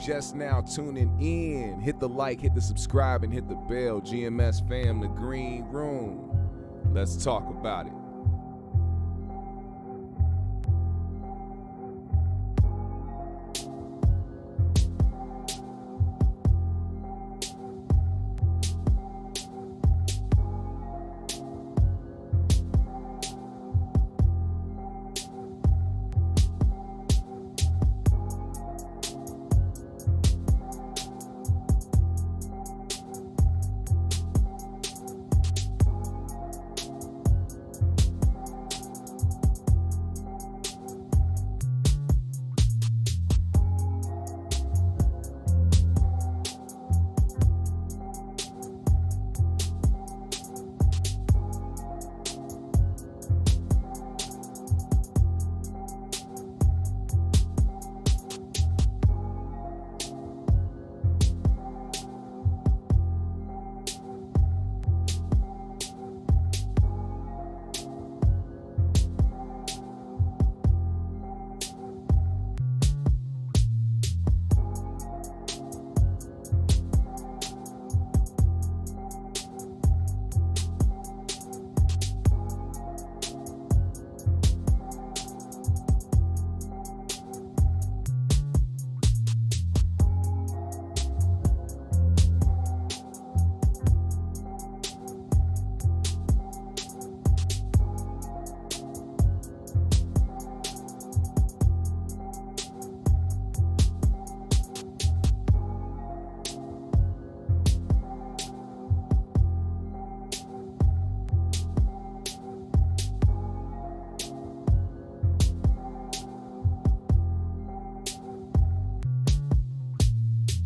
just now tuning in, hit the like, hit the subscribe, and hit the bell. GMS fam, the green room. Let's talk about it.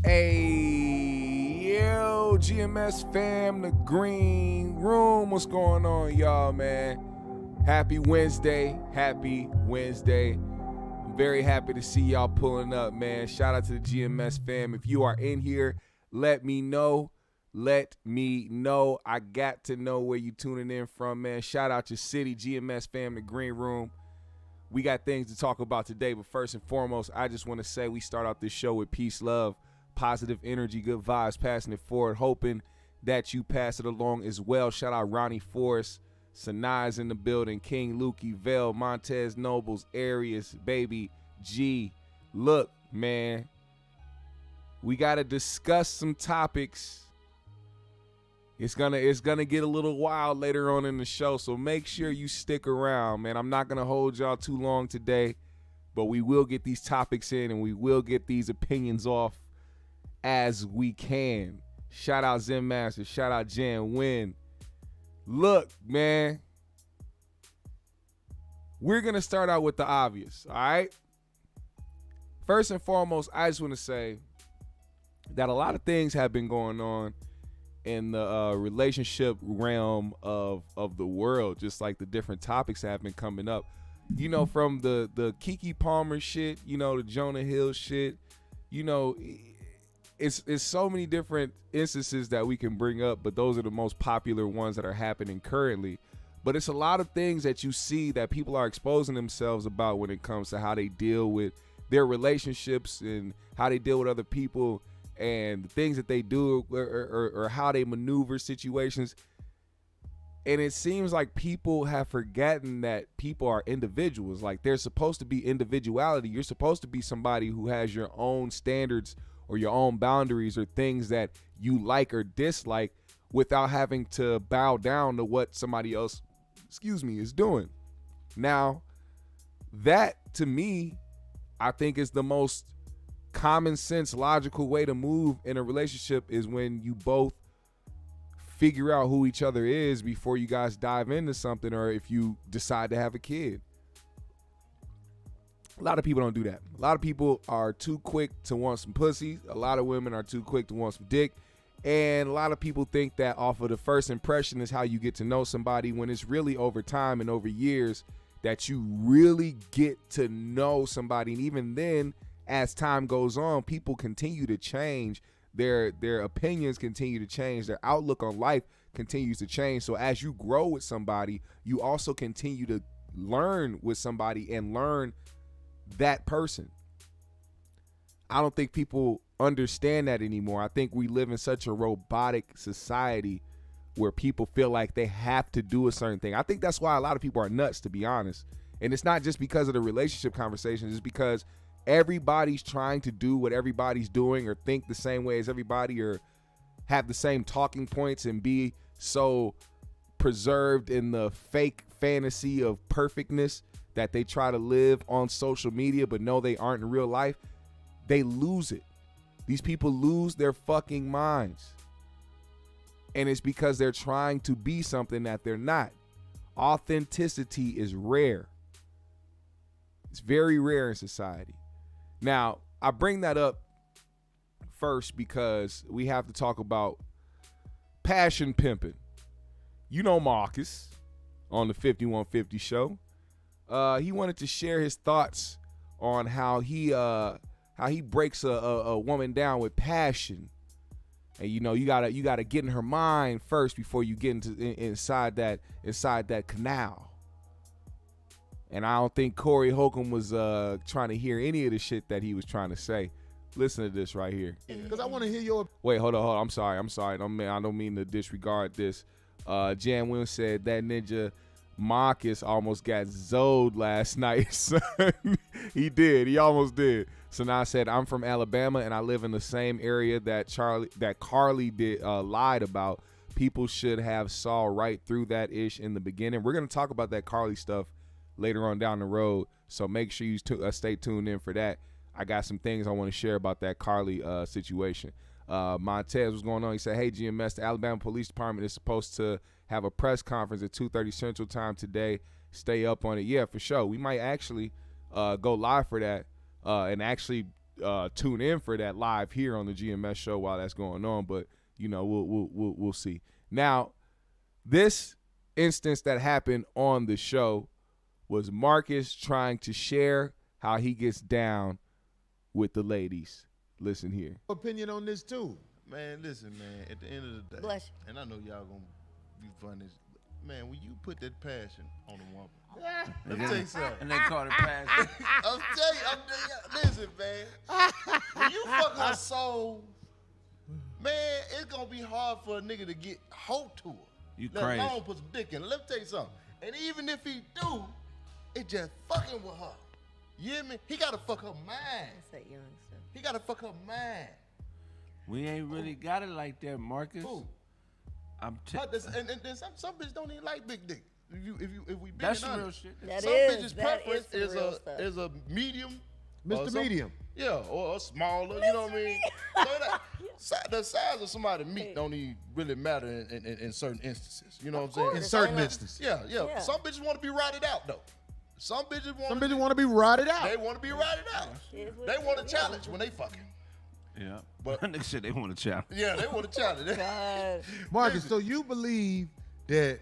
Hey, yo, GMS fam, the green room. What's going on, y'all, man? Happy Wednesday. Happy Wednesday. I'm very happy to see y'all pulling up, man. Shout out to the GMS fam. If you are in here, let me know. Let me know. I got to know where you tuning in from, man. Shout out your city, GMS fam, the green room. We got things to talk about today, but first and foremost, I just want to say we start out this show with peace, love, positive energy, good vibes, passing it forward, hoping that you pass it along as well. Shout out Ronnie Forrest, Sanai's in the building, King Lukey, Vale, Montez Nobles, Arius, Baby G. Look, man, we got to discuss some topics. It's gonna get a little wild later on in the show, so make sure you stick around, man. I'm not gonna hold y'all too long today, but we will get these topics in and we will get these opinions off as we can. Shout out Zen Master, shout out Jan Win. Look, man, we're gonna start out with the obvious, all right? First and foremost, I just want to say that a lot of things have been going on in the relationship realm of the world, just like the different topics that have been coming up. You know, from the Keke Palmer shit, you know, the Jonah Hill shit, you know, it's so many different instances that we can bring up, but those are the most popular ones that are happening currently. But it's a lot of things that you see that people are exposing themselves about when it comes to how they deal with their relationships and how they deal with other people and the things that they do or how they maneuver situations. And it seems like people have forgotten that people are individuals. Like, there's supposed to be individuality. You're supposed to be somebody who has your own standards or your own boundaries or things that you like or dislike without having to bow down to what somebody else, is doing. Now, that to me, I think is the most common sense, logical way to move in a relationship is when you both figure out who each other is before you guys dive into something, or if you decide to have a kid. A lot of people don't do that. A lot of people are too quick to want some pussy. A lot of women are too quick to want some dick. And a lot of people think that off of the first impression is how you get to know somebody, when it's really over time and over years that you really get to know somebody. And even then, as time goes on, people continue to change. Their opinions continue to change. Their outlook on life continues to change. So as you grow with somebody, you also continue to learn with somebody and learn that person. I don't think people understand that anymore. I think we live in such a robotic society where people feel like they have to do a certain thing. I think that's why a lot of people are nuts, to be honest. And it's not just because of the relationship conversations. It's because everybody's trying to do what everybody's doing or think the same way as everybody or have the same talking points and be so preserved in the fake fantasy of perfectness that they try to live on social media but know they aren't in real life. They lose it. These people lose their fucking minds. And it's because they're trying to be something that they're not. Authenticity is rare. It's very rare in society. Now, I bring that up first because we have to talk about passion pimping. Youknowmaaacus on the 5150 show. He wanted to share his thoughts on how he breaks a woman down with passion. And you gotta get in her mind first before you get inside that canal. And I don't think Corey Holcomb was trying to hear any of the shit that he was trying to say. Listen to this right here. Because I want to hear your. Wait, hold on. I'm sorry. I don't mean to disregard this. Jan Will said that nigga Marcus almost got zoed last night. Son. He did. He almost did. So now I said, I'm from Alabama and I live in the same area that Carly did lied about. People should have saw right through that ish in the beginning. We're going to talk about that Carly stuff later on down the road. So make sure you stay tuned in for that. I got some things I want to share about that Carly situation. Montez, what's going on? He said, hey, GMS, the Alabama Police Department is supposed to have a press conference at 2:30 Central Time today. Stay up on it. Yeah, for sure. We might actually go live for that and actually tune in for that live here on the GMS show while that's going on. But, we'll see. Now, this instance that happened on the show was Marcus trying to share how he gets down with the ladies. Listen here. Opinion on this too. Man, listen, man, at the end of the day, Bless you. and I know y'all gonna be funny, man, when you put that passion on a woman, let me tell you something. And they call it passion. I'm telling you, listen, man, when you fuck her soul, man, it's gonna be hard for a nigga to get hope to her. You Let crazy. alone put some dick in her. Let me tell you something. And even if he do, it just fucking with her. You hear me? He gotta fuck her mind. That's that young stuff. He gotta fuck her mind. We ain't really got it like that, Marcus. Who? I'm And then some bitches don't even like big dick. If we big That's and real honest. shit. That Some is bitches' that preference is some real stuff. is a medium. Mr. or some- Medium. Yeah, or a smaller, you know what I mean? So the size of somebody's meat don't even really matter in certain instances. You know what I'm saying? In certain instances. Yeah. Some bitches want to be rotted out, though. Some bitches Some bitches want to be rotted out. They want to be rotted out. Is what They it want a is. challenge when they fucking. Yeah. But- But nigga said they want a challenge. Yeah, they want a challenge. God. Marcus, so you believe that,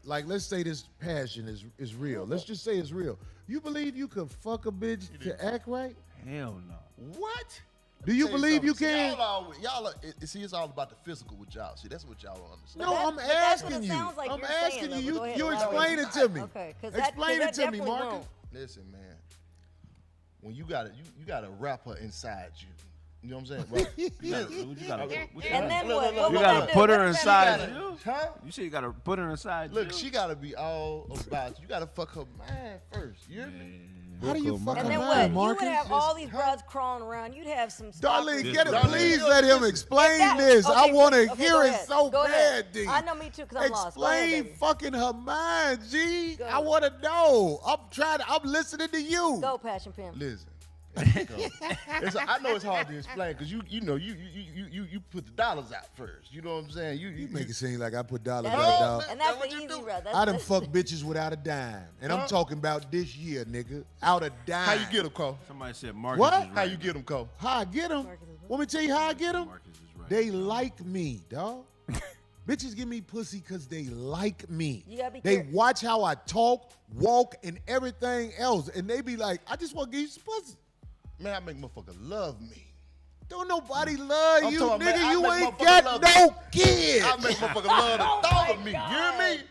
like, let's say this passion is real. Let's just say it's real. You believe you could fuck a bitch to act right? Hell no. What? Do you Tell believe you something. can? See, it's all about the physical with y'all. See, that's what y'all don't understand. No, I'm But that's what asking it you. sounds like I'm you're asking saying, though, you. but go ahead, You elaborate. explain it to me. Okay, Explain it to me, Marcus. won't. Listen, man. When you gotta wrap her inside you. You know what I'm saying? Right. You gotta And then Look, what? look, What you would gotta that do? put her What's inside that do? you. Huh? You say you gotta put her inside Look, you. she gotta be all about you. You gotta fuck her mind first. You hear me? How do you fuck And a then man, what? You Marcus? would have all these broads crawling around. You'd have some Darling, stalkers. get it. Darling, Please listen, let him listen. explain That- this. I okay, want to okay, hear go it ahead. so Go ahead. bad, D. I know me too, because I'm lost. Go ahead, Explain baby. fucking her mind, G. Go. I want to know. I'm listening to you. Go, Passion Pimp. Listen. I know it's hard to explain because you put the dollars out first. You know what I'm saying? You make it seem like I put dollars That's out, it. dog. And that's That's what the you easy do. route. I done fucked bitches without a dime. And I'm talking about this year, nigga. Out a dime. How you get them, Cole? Somebody said Marcus What? is right. How you get them, Cole? How I get them? Marcus is right. Want me to tell you how I get them? Marcus is right. They like me, dog. Bitches give me pussy because they like me. You gotta be They careful. watch how I talk, walk, and everything else. And they be like, I just want to give you some pussy. Man, I make motherfucker love me. Don't nobody love I'm you, talking nigga. about- I you make ain't motherfuckers got love no kids. I make motherfucker love the thought of me. You hear me?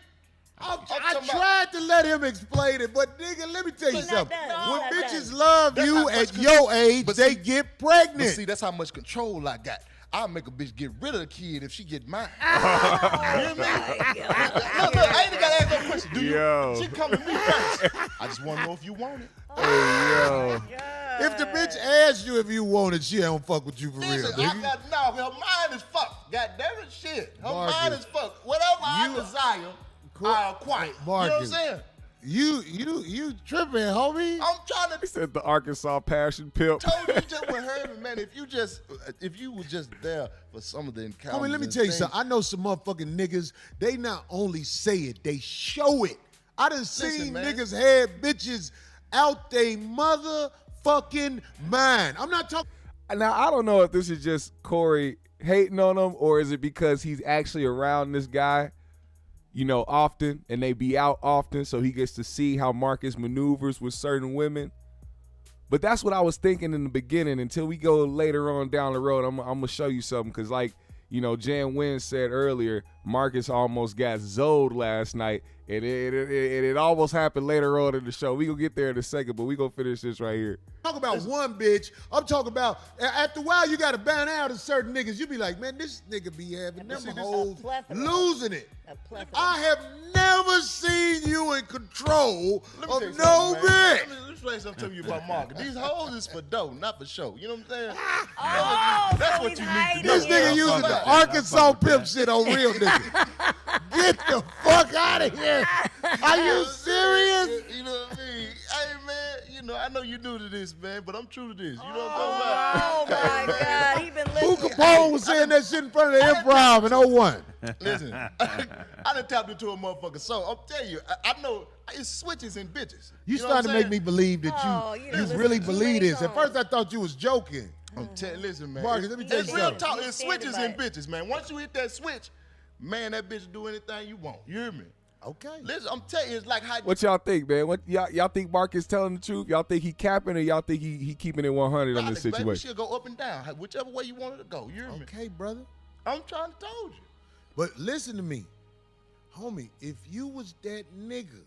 I talking tried to let him explain it, but nigga, let me tell you He's not something. done. When He's not bitches done. love That's you not much at your age, but they see- get But pregnant. see, that's how much control I got. I'll make a bitch get rid of the kid if she get mine. Oh, You hear me? my God. Look, I ain't gotta ask no question. Do you? Yo. She come to me first. I just want to know if you want it. Hey, yo. If the bitch asks you if you want it, she don't fuck with you for real, Listen, I nigga. got no. Her mind is fucked. God damn it, shit. Her Marcus, mind is fucked. Whatever I you- desire, I acquire. You know what I'm Marcus. saying? You tripping, homie? I'm trying He to said the Arkansas passion pimp. told you just with her, man. If you was just there for some of the encounters. Homie, let me and tell you things, something. I know some motherfucking niggas, they not only say it, they show it. I done seen man. niggas had bitches out they motherfucking mind. I'm not talking. Now, I don't know if this is just Corey hating on him or is it because he's actually around this guy, you know, often and they be out often so he gets to see how Marcus maneuvers with certain women. But that's what I was thinking in the beginning until we go later on down the road. I'm going to show you something because like, you know, Jan Wynn said earlier, Marcus almost got zoed last night, and it almost happened later on in the show. We gonna get there in a second, but we gonna finish this right here. Talk about one bitch. I'm talking about after a while you got to ban out of certain niggas. You be like, man, this nigga be having them hoes plethora. losing it. A plethora. I have never seen you in control Let me tell you of no something, man. bitch. Let me explain something to you about market. These hoes is for dough, not for show. You know what I'm saying? Oh, That's so what he's you need to hiding do. This it. nigga using fuck the that. Arkansas pimp shit on real niggas. Get the fuck out of here. Are you serious? You know what I mean? Hey, man, you know, I know you new to this, man, but I'm true to this. You know what I'm talking Oh, my God. He been Who listening. Capone was saying that shit in front of the improv in 01. about? Listen, I done tapped into a motherfucker. So I'm telling you, I know it's switches and bitches. You know what starting to I'm make saying? me believe that Oh, you you done really listened to believe too this. many At first I thought you was joking. I'm telling, listen, man. Marcus, let me tell you it's real something. talk. You It's stand switches by and it. bitches, man. Once you hit that switch, man, that bitch will do anything you want. You hear me? Okay. Listen, I'm telling you, it's like how What y'all think, man? What y'all think Marcus telling the truth? Y'all think he capping or y'all think he keeping it 100 on this baby, situation? she'll go up and down, whichever way you want it to go. You hear me? Okay, brother. I'm trying to told you. But listen to me. Homie, if you was that nigga,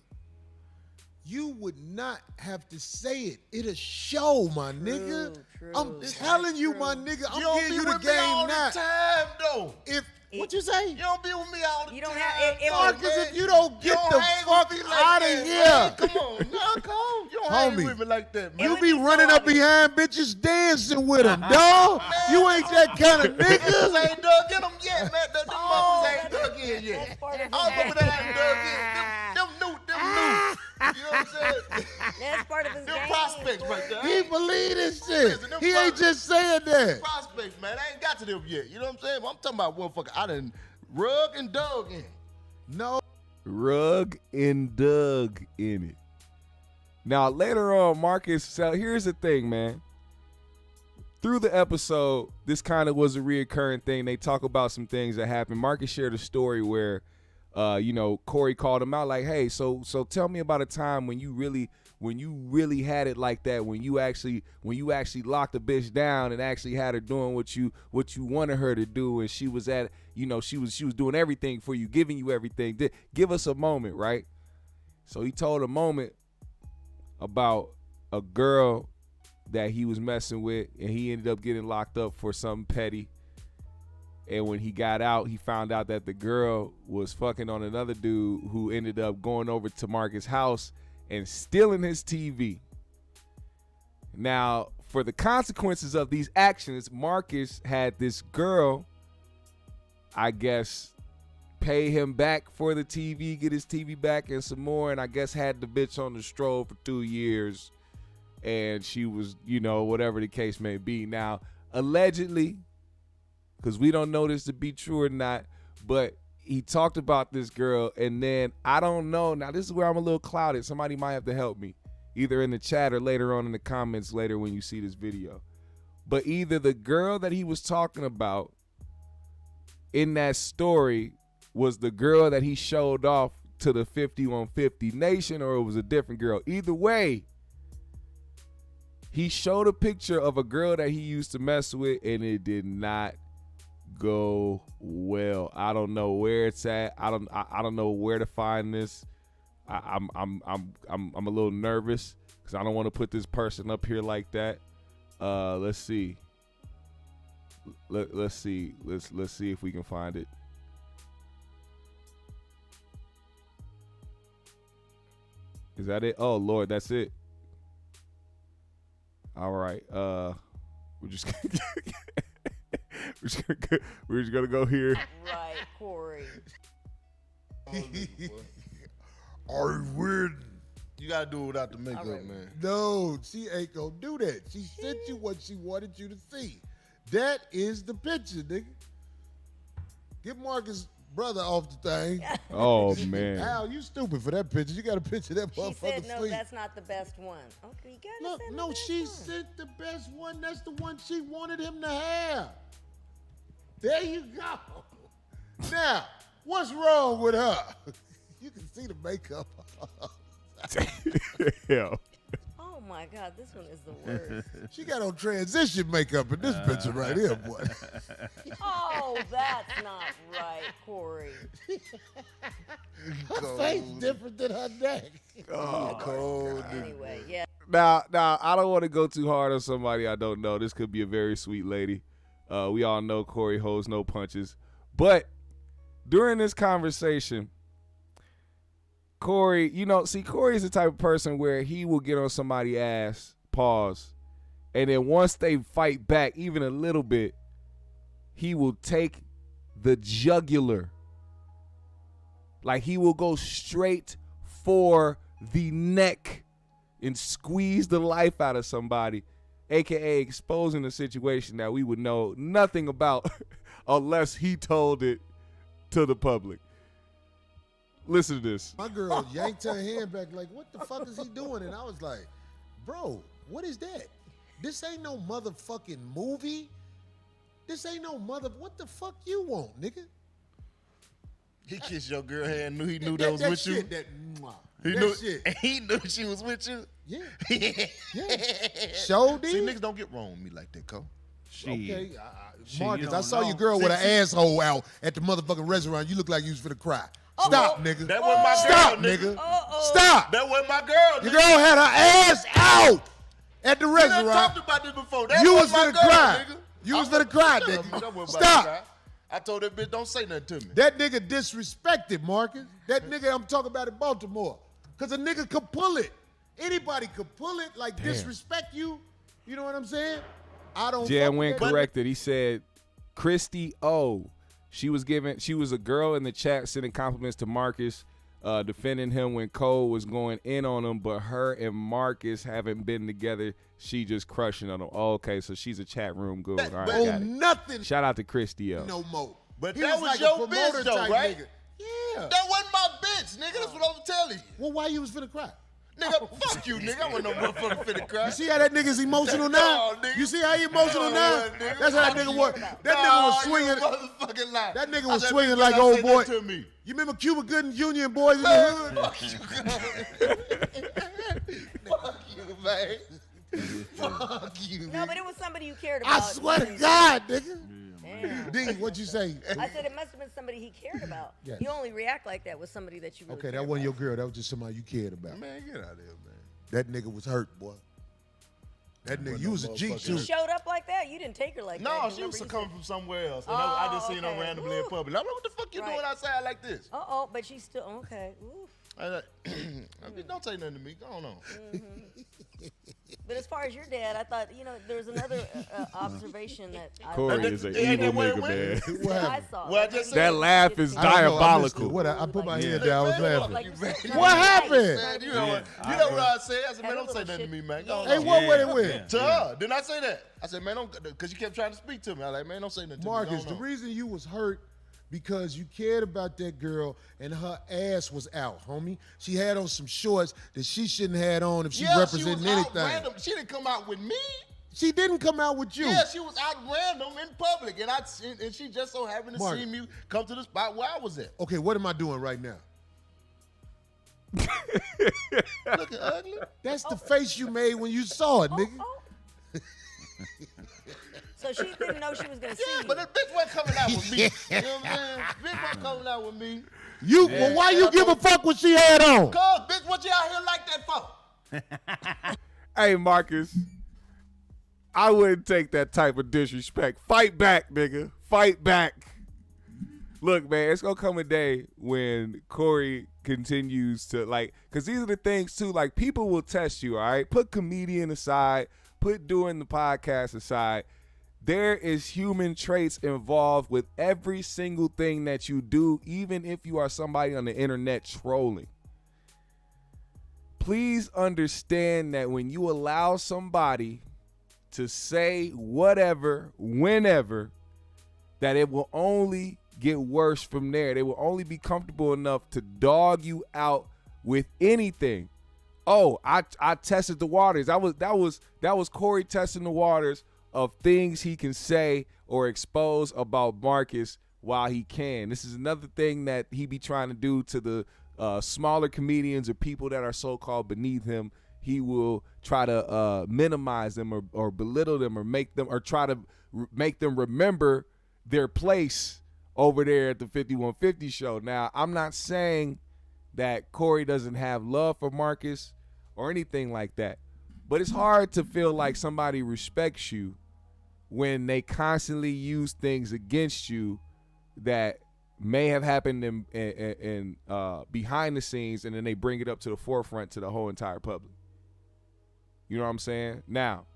you would not have to say it. It'll show, my nigga. true. I'm telling you, my nigga. I'm You don't giving be you the with me all game now. the time, though. If what you say? You don't be with me all the You don't time. have- it- though, Marcus, man. if you don't get don't the hang fuck with me out of that, here. man. Come on, no, come on. You don't hang Homie, with me like that, man. You would be be so running up obvious. behind bitches dancing with them, dog. You ain't that kind of Niggas nigga. ain't dug in them yet, man. Them Oh, motherfuckers ain't that's- dug in yet. that's part of I his was over there having dug in. Them new. You know what I'm saying? That's part of his Them game. prospects right there. He believe this shit. Listen, them He ain't fuck- just saying that. Prospects, man. I ain't got to them yet. You know what I'm saying? But I'm talking about motherfucker. I done rug and dug in. No. Rug and dug in it. Now later on, Marcus. So here's the thing, man. Through the episode, this kind of was a reoccurring thing. They talk about some things that happened. Marcus shared a story where, you know, Corey called him out like, "Hey, so tell me about a time when you really had it like that, when you actually locked a bitch down and actually had her doing what you wanted her to do, and she was at, you know, she was doing everything for you, giving you everything. Give us a moment, right?" So he told a moment about a girl that he was messing with, and he ended up getting locked up for something petty. And when he got out, he found out that the girl was fucking on another dude who ended up going over to Marcus' house and stealing his TV. Now, for the consequences of these actions, Marcus had this girl, I guess, pay him back for the TV, get his TV back and some more, and I guess had the bitch on the stroll for 2 years. And she was, you know, whatever the case may be. Now, allegedly, because we don't know this to be true or not, but he talked about this girl, and then I don't know. Now, this is where I'm a little clouded. Somebody might have to help me, either in the chat or later on in the comments later when you see this video. But either the girl that he was talking about in that story was the girl that he showed off to the 5150 Nation, or it was a different girl. Either way, he showed a picture of a girl that he used to mess with, and it did not go well. I don't know where it's at. I don't know where to find this. I'm a little nervous because I don't want to put this person up here like that. Let's see. Let's see. Let's see if we can find it. Is that it? Oh Lord, that's it. All right. We're just gonna go here. Right, Corey. I win. You gotta do it without the makeup, All right. man. No, she ain't gonna do that. She sent you what she wanted you to see. That is the picture, nigga. Get Marcus' brother off the thing. Oh man. Al, you stupid for that picture. You got a picture of that She motherfucker said, no, sleep. that's not the best one. Okay, you gotta Look, send the no, best she one. sent the best one. That's the one she wanted him to have. There you go. Now, what's wrong with her? You can see the makeup. Yeah. Oh my God, this one is the worst. She got on transition makeup in this picture right here, boy. Oh, that's not right, Corey. Her face different than her neck. Cold. Anyway, yeah. Now, I don't want to go too hard on somebody I don't know. This could be a very sweet lady. We all know Corey holds no punches. But during this conversation, Corey, Corey's the type of person where he will get on somebody's ass, pause, and then once they fight back even a little bit, he will take the jugular. Like he will go straight for the neck and squeeze the life out of somebody, AKA exposing a situation that we would know nothing about unless he told it to the public. Listen to this. My girl yanked her hand back like, what the fuck is he doing? And I was like, bro, what is that? This ain't no motherfucking movie. This ain't no what the fuck you want, nigga? He kissed your girl hand, knew he knew that was with shit, you. That mwah. He That knew, shit. he knew she was with you. Yeah. Yeah. Show See, did. niggas don't get wrong with me like that, Cole. Okay, Shit, you Marcus, I don't saw know. your girl with an asshole out at the motherfucking restaurant. You look like you was finna cry. Stop, nigga. That wasn't my Stop, girl, nigga. Uh-oh. Stop. That wasn't my girl, Your nigga. girl had her ass out at the We done restaurant. talked about this before. That You was wasn't my finna girl, cry. nigga. You was finna cry, Shut up, nigga. man. Don't worry about Stop. that. I told that bitch, don't say nothing to me. That nigga disrespected, Marcus. That nigga I'm talking about in Baltimore. Because a nigga could pull it. Anybody could pull it, like disrespect you. You know what I'm saying? I don't Jan fuck with Wynn that. corrected. He said, Christy O. She was a girl in the chat sending compliments to Marcus, defending him when Cole was going in on him, but her and Marcus haven't been together. She just crushing on him. Oh, okay, so she's a chat room good. All right, Oh, got it. nothing Shout out to Christy O. no more. But He that was like your a promoter bitch, though, type right? nigga. Yeah. That wasn't my bitch, nigga. That's what I was telling you. Well, why you was finna cry? Nigga, fuck you, nigga. I wasn't no motherfucker finna cry. You see how that nigga's emotional now? No, nigga. You see how he emotional No, now? nigga. That's how that nigga was. That nigga was swinging. Motherfucking lie. That nigga I was said, swinging bitch, like I old said boy. that to me. You remember Cuba Gooding Jr. and boys in the hood? Fuck you, Fuck you, man. Fuck you. No, but it was somebody you cared about. I swear to God, nigga. Damn. D, what'd you say? I said it must have been somebody he cared about. Yes. You only react like that with somebody that you really Okay, care that wasn't your about. girl. That was just somebody you cared about. Man, get out of here, man. That nigga was hurt, boy. That nigga, you was a G She too. showed up like that. You didn't take her like that. No, You she remember was you coming said- from somewhere else. And I just seen her okay. randomly in Ooh. public. I'm like, what the fuck you Right. doing outside like this? Uh-oh, but she's still, okay. Oof. I like, don't say nothing to me. Go on. But as far as your dad, I thought, there was another observation that Corey that- is an ain't evil that where it nigga, went? man. What I happened? saw. Well, I Like, just maybe That you laugh did is something. I don't know, I missed diabolical. it. What I put my hand Yeah. down. I was laughing. Like, you said What something happened? nice. You know what I said? I said, man, don't say nothing to me, man. Go on. Hey, what way it went? To her. Didn't I say that? I said, man, don't, because you kept trying to speak to me. I was like, man, don't say nothing Marcus, to the me. reason you was hurt because you cared about that girl and her ass was out, homie. She had on some shorts that she shouldn't have had on if she represented she was anything. out random. She didn't come out with me. She didn't come out with you. Yeah, she was out random in public, and she just so happened to Mark. see me come to the spot where I was at. Okay, what am I doing right now? Looking ugly. That's the face you made when you saw it, nigga. Oh. So she didn't know she was gonna see Yeah, you. but this bitch wasn't coming out with me. You know what I'm saying? Bitch wasn't coming out with me. Well, why you give a fuck what she had on? Cause, bitch, what you out here like that for? Hey, Marcus, I wouldn't take that type of disrespect. Fight back, nigga. Fight back. Look, man, it's gonna come a day when Corey continues to because these are the things too. Like, people will test you. All right, put comedian aside, put doing the podcast aside. There is human traits involved with every single thing that you do, even if you are somebody on the internet trolling. Please understand that when you allow somebody to say whatever, whenever, that it will only get worse from there. They will only be comfortable enough to dog you out with anything. Oh, I tested the waters. That was Corey testing the waters of things he can say or expose about Marcus while he can. This is another thing that he be trying to do to the smaller comedians or people that are so-called beneath him. He will try to minimize them or belittle them or try to make them remember their place over there at the 5150 show. Now, I'm not saying that Corey doesn't have love for Marcus or anything like that, but it's hard to feel like somebody respects you when they constantly use things against you that may have happened in behind the scenes, and then they bring it up to the forefront to the whole entire public. You know what I'm saying? Now,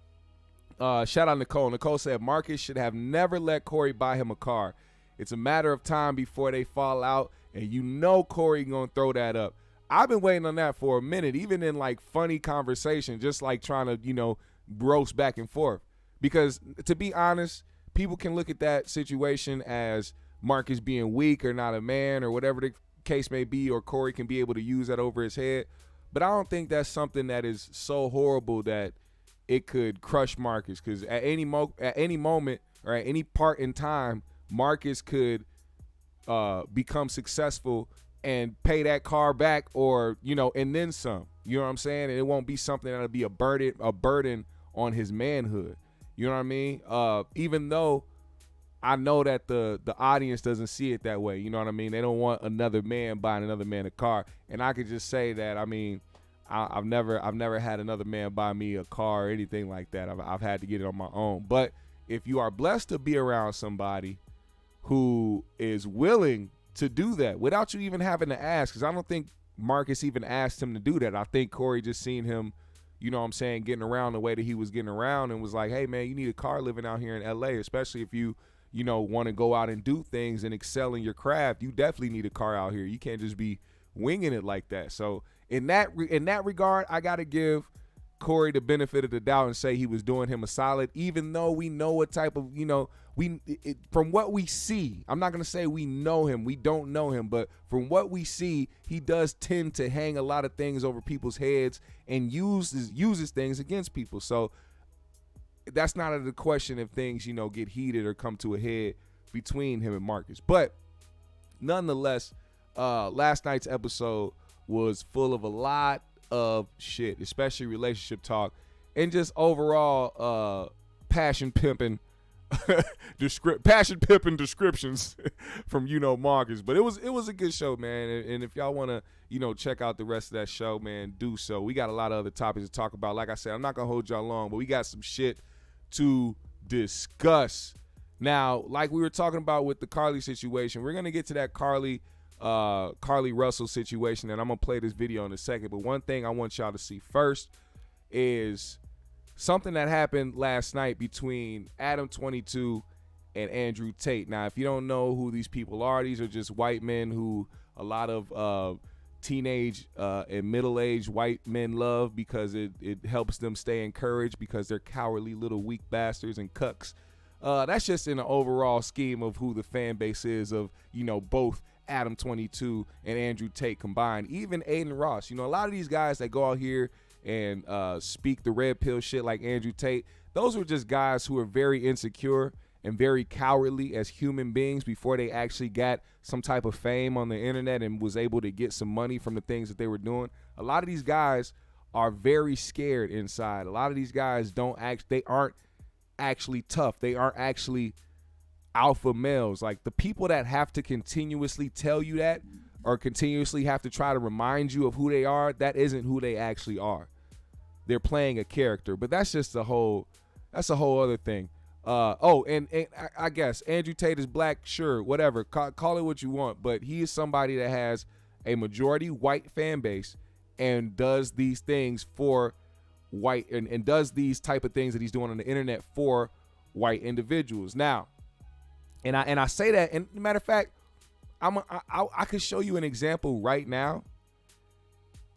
shout out Nicole. Nicole said Marcus should have never let Corey buy him a car. It's a matter of time before they fall out, and you know Corey gonna throw that up. I've been waiting on that for a minute, even in like funny conversation, just like trying to, roast back and forth. Because to be honest, people can look at that situation as Marcus being weak or not a man or whatever the case may be, or Corey can be able to use that over his head. But I don't think that's something that is so horrible that it could crush Marcus, because at any moment or at any part in time, Marcus could become successful and pay that car back, or and then some. You know what I'm saying? And it won't be something that'll be a burden on his manhood. You know what I mean? Even though I know that the audience doesn't see it that way. You know what I mean? They don't want another man buying another man a car. And I could just say that, I mean, I've never had another man buy me a car or anything like that. I've had to get it on my own. But if you are blessed to be around somebody who is willing to do that without you even having to ask, because I don't think Marcus even asked him to do that. I think Corey just seen him, you know what I'm saying, getting around the way that he was getting around and was like, hey, man, you need a car living out here in L.A., especially if you want to go out and do things and excel in your craft. You definitely need a car out here. You can't just be winging it like that. So in that regard, I got to give Corey the benefit of the doubt and say he was doing him a solid, even though we know what type of, from what we see. I'm not going to say we know him. We don't know him. But from what we see, he does tend to hang a lot of things over people's heads and uses things against people. So that's not a question if things, get heated or come to a head between him and Marcus. But nonetheless, last night's episode was full of a lot of shit, especially relationship talk and just overall passion pimping descriptions from Youknowmaaacus. But it was a good show, man. And if y'all want to check out the rest of that show, man, do so. We got a lot of other topics to talk about. Like I said, I'm not gonna hold y'all long, but we got some shit to discuss. Now, like we were talking about with the Carly situation, we're gonna get to that Carly Russell situation, and I'm gonna play this video in a second. But one thing I want y'all to see first is something that happened last night between Adam22 and Andrew Tate. Now, if you don't know who these people are, these are just white men who a lot of teenage and middle-aged white men love because it helps them stay encouraged because they're cowardly little weak bastards and cucks. That's just in the overall scheme of who the fan base is of, both Adam22 and Andrew Tate combined. Even Aiden Ross. A lot of these guys that go out here and speak the red pill shit like Andrew Tate, those were just guys who are very insecure and very cowardly as human beings before they actually got some type of fame on the internet and was able to get some money from the things that they were doing. A lot of these guys are very scared inside. A lot of these guys they aren't actually tough. They aren't actually alpha males. Like the people that have to continuously tell you that or continuously have to try to remind you of who they are, that isn't who they actually are. They're playing a character, but that's just a whole other thing. And I guess Andrew Tate is black, sure, whatever, call it what you want, but he is somebody that has a majority white fan base and does these things for white and does these type of things that he's doing on the internet for white individuals. Now, and I say that, and matter of fact, I could show you an example right now.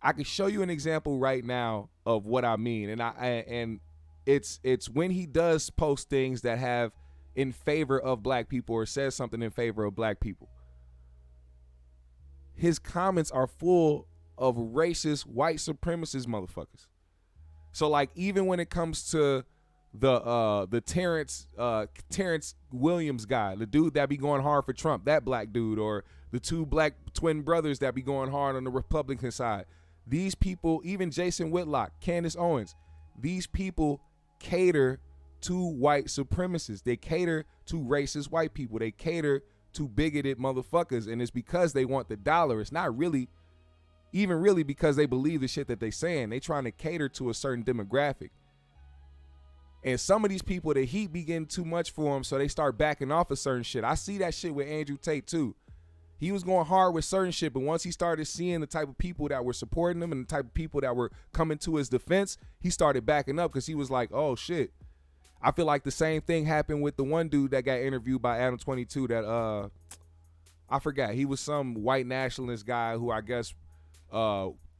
I could show you an example right now of what I mean, and it's when he does post things that have in favor of black people or says something in favor of black people. His comments are full of racist, white supremacist motherfuckers. So like even when it comes to the Terrence Williams guy, the dude that be going hard for Trump, that black dude, or the two black twin brothers that be going hard on the Republican side. These people, even Jason Whitlock, Candace Owens, these people cater to white supremacists. They cater to racist white people. They cater to bigoted motherfuckers, and it's because they want the dollar. It's not really even really because they believe the shit that they saying. They trying to cater to a certain demographic. And some of these people, the heat be getting too much for them, so they start backing off of certain shit. I see that shit with Andrew Tate too. He was going hard with certain shit, but once he started seeing the type of people that were supporting him and the type of people that were coming to his defense, he started backing up because he was like, oh shit. I feel like the same thing happened with the one dude that got interviewed by Adam22 that I forgot. He was some white nationalist guy who I guess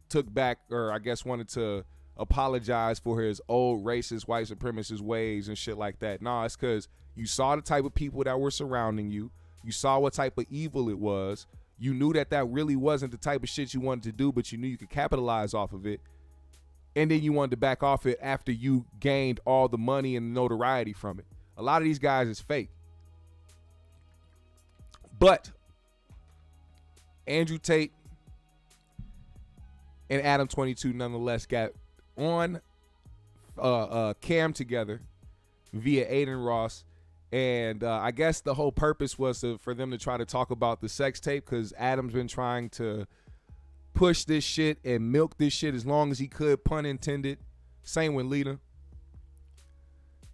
took back, or I guess wanted to apologize for his old racist white supremacist ways and shit like that. Nah, it's because you saw the type of people that were surrounding you. You saw what type of evil it was. You knew that that really wasn't the type of shit you wanted to do, but you knew you could capitalize off of it. And then you wanted to back off it after you gained all the money and notoriety from it. A lot of these guys is fake. But Andrew Tate and Adam22 nonetheless got on cam together via Aiden Ross. And I guess the whole purpose was for them to try to talk about the sex tape, because Adam's been trying to push this shit and milk this shit as long as he could, pun intended. Same with Lena.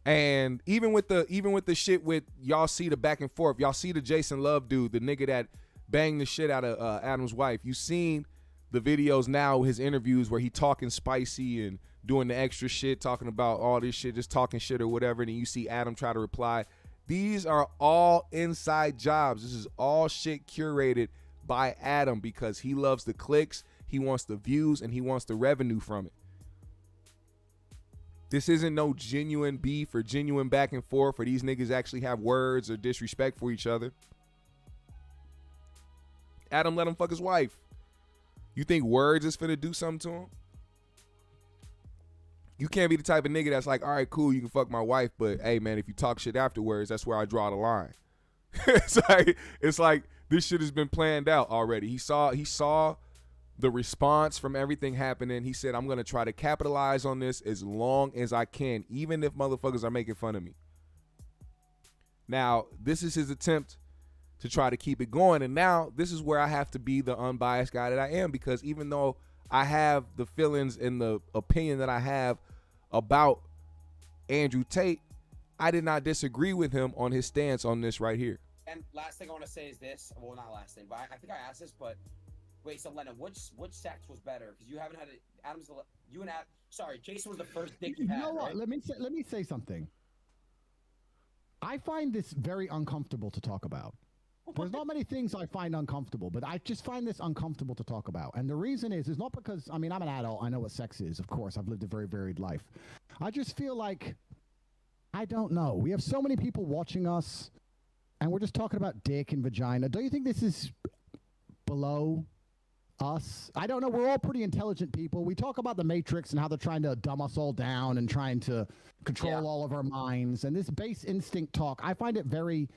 And even with the shit with, y'all see the back and forth, y'all see the Jason Love dude, the nigga that banged the shit out of Adam's wife. You seen the videos now, his interviews where he talking spicy and doing the extra shit, talking about all this shit, just talking shit or whatever. And then you see Adam try to reply. These are all inside jobs. This is all shit curated by Adam because he loves the clicks, he wants the views, and he wants the revenue from it. This isn't no genuine beef or genuine back and forth where these niggas actually have words or disrespect for each other. Adam let him fuck his wife. You think words is finna do something to him? You can't be the type of nigga that's like, all right, cool, you can fuck my wife, but hey, man, if you talk shit afterwards, that's where I draw the line. It's like this shit has been planned out already. He saw the response from everything happening. He said, I'm going to try to capitalize on this as long as I can, even if motherfuckers are making fun of me. Now, this is his attempt to try to keep it going, and now this is where I have to be the unbiased guy that I am, because even though I have the feelings and the opinion that I have about Andrew Tate, I did not disagree with him on his stance on this right here. And last thing I want to say is this. Well, not last thing, but I think I asked this, but wait, so Lena, which sex was better? Because you haven't had it. Jason was the first dick you had. You know what? Right? Let me say something. I find this very uncomfortable to talk about. There's not many things I find uncomfortable, but I just find this uncomfortable to talk about. And the reason is not because, I mean, I'm an adult. I know what sex is. Of course, I've lived a very varied life. I just feel like, I don't know. We have so many people watching us, and we're just talking about dick and vagina. Don't you think this is below us? I don't know. We're all pretty intelligent people. We talk about the Matrix and how they're trying to dumb us all down and trying to control all of our minds. And this base instinct talk, I find it very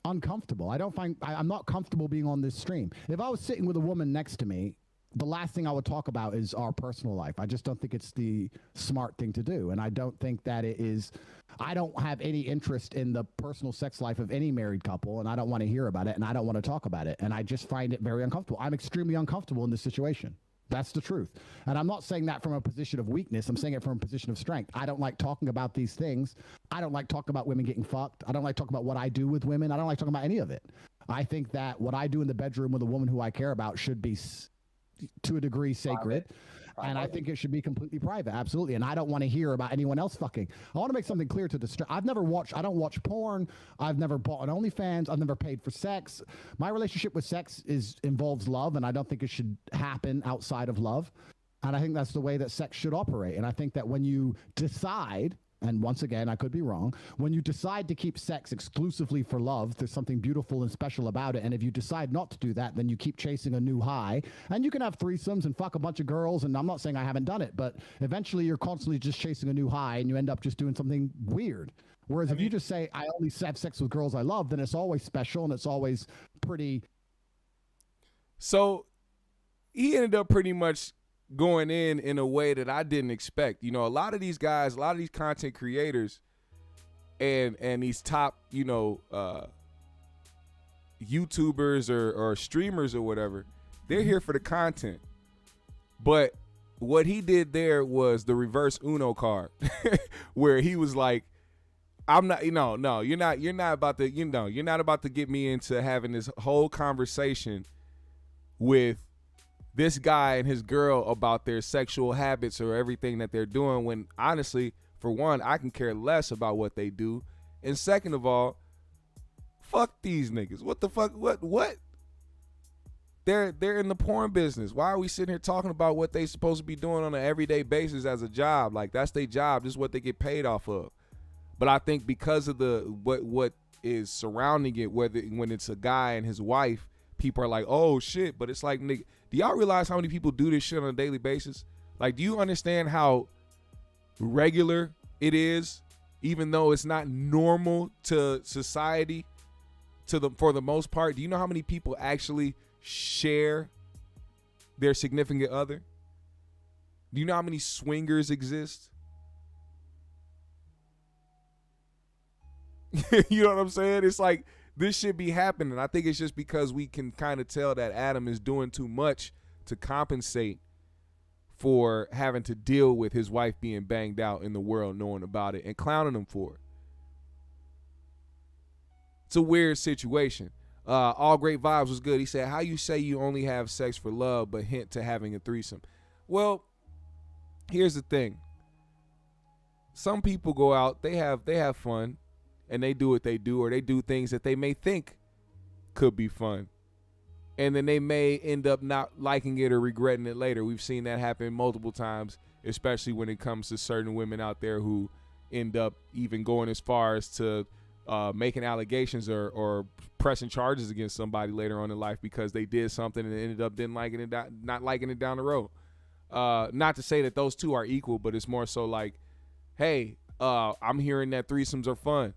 uncomfortable. I'm not comfortable being on this stream. If I was sitting with a woman next to me the last thing I would talk about is our personal life. I just don't think it's the smart thing to do. And I don't think that it is, I don't have any interest in the personal sex life of any married couple, and I don't want to hear about it, and I don't want to talk about it. And I just find it very uncomfortable. I'm extremely uncomfortable in this situation. That's the truth. And I'm not saying that from a position of weakness. I'm saying it from a position of strength. I don't like talking about these things. I don't like talking about women getting fucked. I don't like talking about what I do with women. I don't like talking about any of it. I think that what I do in the bedroom with a woman who I care about should be to a degree sacred. And I think it should be completely private. Absolutely. And I don't want to hear about anyone else fucking. I want to make something clear to the I don't watch porn. I've never bought an OnlyFans. I've never paid for sex. My relationship with sex involves love, and I don't think it should happen outside of love. And I think that's the way that sex should operate. And I think that when you decide, and once again, I could be wrong, when you decide to keep sex exclusively for love, there's something beautiful and special about it. And if you decide not to do that, then you keep chasing a new high. And you can have threesomes and fuck a bunch of girls. And I'm not saying I haven't done it, but eventually you're constantly just chasing a new high, and you end up just doing something weird. Whereas if you just say, I only have sex with girls I love, then it's always special and it's always pretty. So he ended up pretty much going in a way that I didn't expect. You know, a lot of these guys, a lot of these content creators and these top, you know, YouTubers or streamers or whatever, they're here for the content. But what he did there was the reverse Uno card where he was like, I'm not, no, you're not about to, you're not about to get me into having this whole conversation with this guy and his girl about their sexual habits or everything that they're doing, when honestly, for one, I can care less about what they do. And second of all, fuck these niggas. What the fuck? What? They're in the porn business. Why are we sitting here talking about what they supposed to be doing on an everyday basis as a job? Like, that's their job. This is what they get paid off of. But I think because of the what is surrounding it, when it's a guy and his wife, people are like, oh shit. But it's like, nigga, do y'all realize how many people do this shit on a daily basis? Like, do you understand how regular it is, even though it's not normal to society for the most part? Do you know how many people actually share their significant other? Do you know how many swingers exist? You know what I'm saying? It's like, this should be happening. I think it's just because we can kind of tell that Adam is doing too much to compensate for having to deal with his wife being banged out in the world knowing about it and clowning him for it. It's a weird situation. All Great Vibes was good. He said, how you say you only have sex for love but hint to having a threesome? Well, here's the thing. Some people go out, they have fun, and they do what they do, or they do things that they may think could be fun. And then they may end up not liking it or regretting it later. We've seen that happen multiple times, especially when it comes to certain women out there who end up even going as far as to making allegations or pressing charges against somebody later on in life because they did something and ended up not liking it down the road. Not to say that those two are equal, but it's more so like, hey, I'm hearing that threesomes are fun.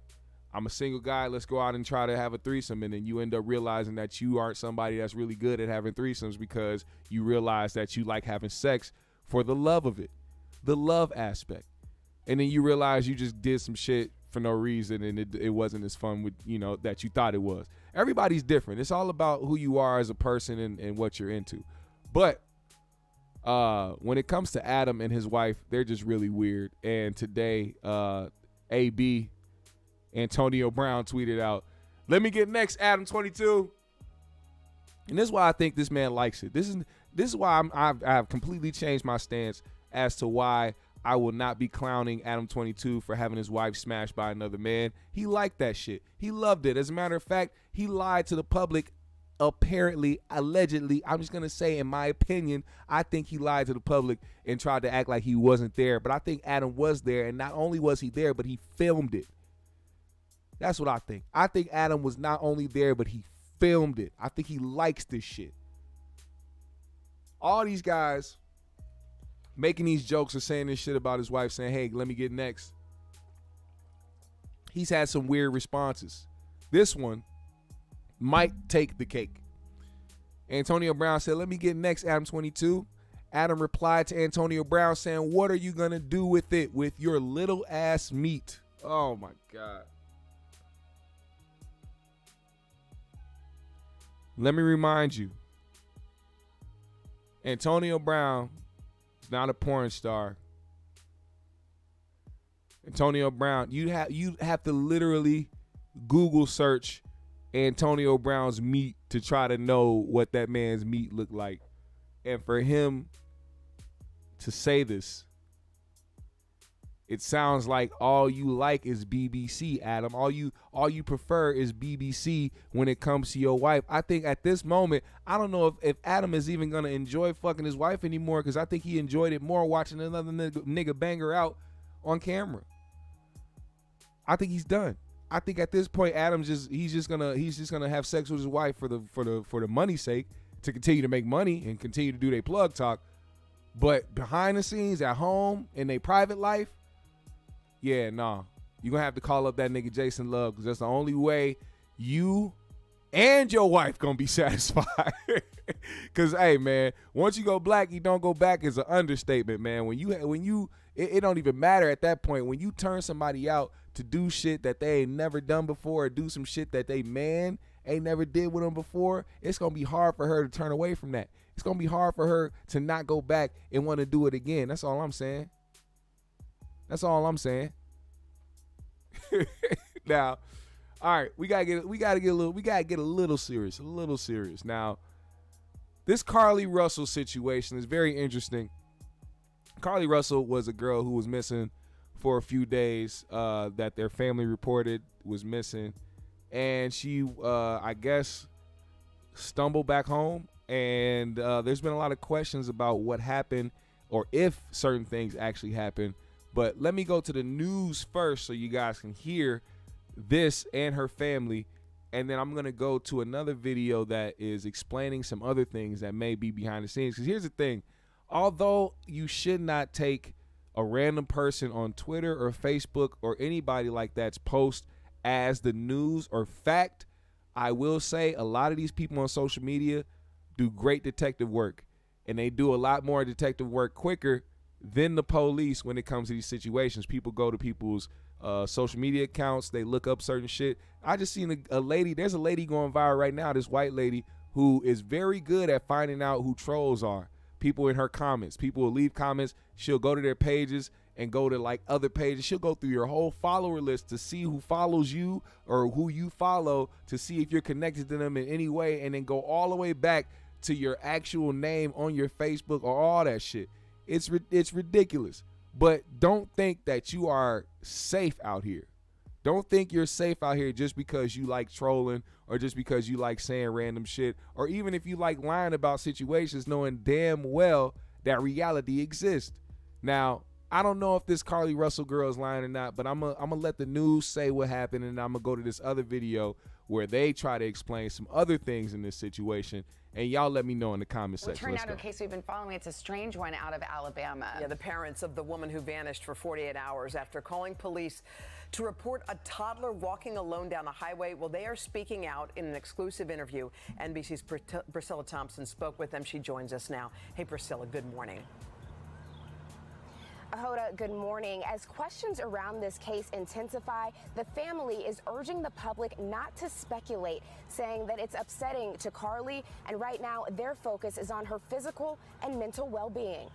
I'm a single guy. Let's go out and try to have a threesome. And then you end up realizing that you aren't somebody that's really good at having threesomes because you realize that you like having sex for the love of it, the love aspect. And then you realize you just did some shit for no reason and it wasn't as fun with, that you thought it was. Everybody's different. It's all about who you are as a person and what you're into. But when it comes to Adam and his wife, they're just really weird. And today, AB Antonio Brown tweeted out, "Let me get next, Adam22." And this is why I think this man likes it. This is why I've completely changed my stance as to why I will not be clowning Adam22 for having his wife smashed by another man. He liked that shit. He loved it. As a matter of fact, he lied to the public. Apparently, allegedly, I'm just going to say, in my opinion, I think he lied to the public and tried to act like he wasn't there. But I think Adam was there, and not only was he there, but he filmed it. That's what I think. I think Adam was not only there, but he filmed it. I think he likes this shit. All these guys making these jokes or saying this shit about his wife, saying, hey, let me get next. He's had some weird responses. This one might take the cake. Antonio Brown said, let me get next, Adam22. Adam replied to Antonio Brown saying, what are you going to do with it, with your little ass meat? Oh, my God. Let me remind you, Antonio Brown is not a porn star. Antonio Brown, you have to literally Google search Antonio Brown's meat to try to know what that man's meat looked like. And for him to say this, it sounds like all you like is BBC, Adam. All you prefer is BBC when it comes to your wife. I think at this moment, I don't know if Adam is even going to enjoy fucking his wife anymore, because I think he enjoyed it more watching another nigga bang her out on camera. I think he's done. I think at this point, Adam's he's just gonna have sex with his wife for the money's sake, to continue to make money and continue to do their plug talk. But behind the scenes, at home, in their private life, yeah, nah. You're gonna have to call up that nigga Jason Love, because that's the only way you and your wife gonna be satisfied. Because, hey, man, once you go black, you don't go back is an understatement, man. It don't even matter at that point. When you turn somebody out to do shit that they ain't never done before, or do some shit that they man ain't never did with them before, it's gonna be hard for her to turn away from that. It's gonna be hard for her to not go back and want to do it again. That's all I'm saying. That's all I'm saying. Now, all right, we gotta get a little serious. Now, this Carly Russell situation is very interesting. Carly Russell was a girl who was missing for a few days, that their family reported was missing, and she, I guess, stumbled back home. And there's been a lot of questions about what happened, or if certain things actually happened. But let me go to the news first so you guys can hear this and her family. And then I'm going to go to another video that is explaining some other things that may be behind the scenes. Because here's the thing. Although you should not take a random person on Twitter or Facebook or anybody like that's post as the news or fact, I will say a lot of these people on social media do great detective work. And they do a lot more detective work quicker than the police when it comes to these situations. People go to people's social media accounts. They look up certain shit. I just seen a lady. There's a lady going viral right now, this white lady who is very good at finding out who trolls are. People in her comments. People will leave comments. She'll go to their pages and go to like other pages. She'll go through your whole follower list to see who follows you or who you follow, to see if you're connected to them in any way, and then go all the way back to your actual name on your Facebook or all that shit. It's ridiculous. But don't think that you are safe out here. Don't think you're safe out here just because you like trolling, or just because you like saying random shit, or even if you like lying about situations, knowing damn well that reality exists. Now, I don't know if this Carly Russell girl is lying or not, but I'm gonna let the news say what happened, and I'm gonna go to this other video where they try to explain some other things in this situation. And y'all let me know in the comment section. We'll turn now to a case we've been following. It's a strange one out of Alabama. Yeah, the parents of the woman who vanished for 48 hours after calling police to report a toddler walking alone down a highway. Well, they are speaking out in an exclusive interview. NBC's Priscilla Thompson spoke with them. She joins us now. Hey, Priscilla, good morning. Hoda, good morning. As questions around this case intensify, the family is urging the public not to speculate, saying that it's upsetting to Carly, and right now their focus is on her physical and mental well-being.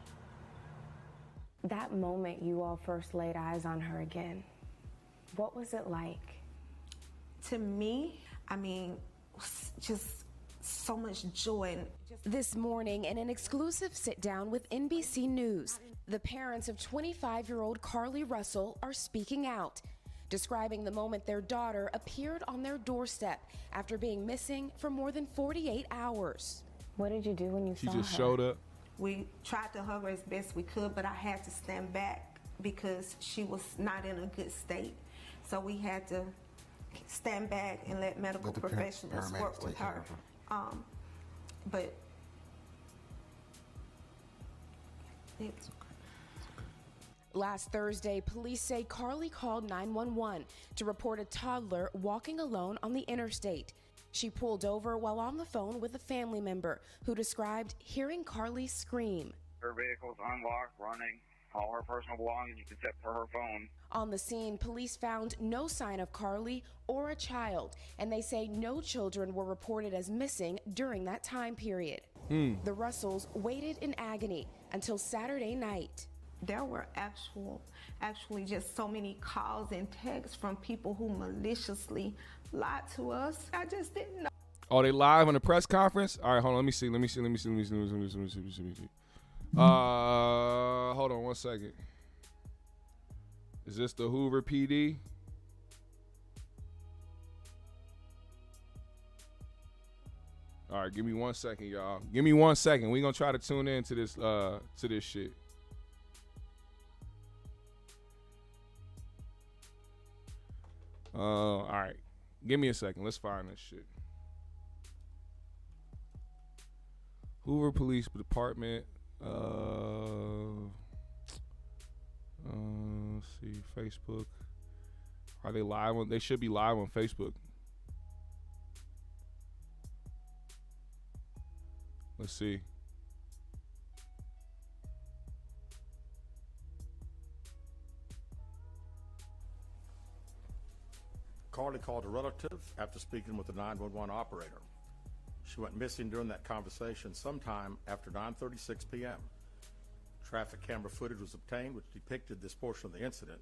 That moment you all first laid eyes on her again, what was it like? To me, I mean, just so much joy. This morning, in an exclusive sit-down with NBC News, the parents of 25-year-old Carly Russell are speaking out, describing the moment their daughter appeared on their doorstep after being missing for more than 48 hours. What did you do when you saw her? She just showed up. We tried to hug her as best we could, but I had to stand back because she was not in a good state. So we had to stand back and let medical professionals work with her. But it's Last Thursday, police say Carly called 911 to report a toddler walking alone on the interstate. She pulled over while on the phone with a family member who described hearing Carly scream. Her vehicle's unlocked, running. All her personal belongings except for her phone. On the scene, police found no sign of Carly or a child, and they say no children were reported as missing during that time period. The Russells waited in agony until Saturday night. There were actually just so many calls and texts from people who maliciously lied to us. I just didn't know. Oh, they live on the press conference? All right, hold on. Let me see. Hold on 1 second. Is this the Hoover PD? All right, give me 1 second, y'all. Give me 1 second. We're gonna try to tune in to this shit. All right. Give me a second. Let's find this shit. Hoover Police Department. Let's see, Facebook. Are they live on? They should be live on Facebook. Let's see. Carly called a relative after speaking with the 911 operator. She went missing during that conversation sometime after 9:36 p.m. Traffic camera footage was obtained which depicted this portion of the incident,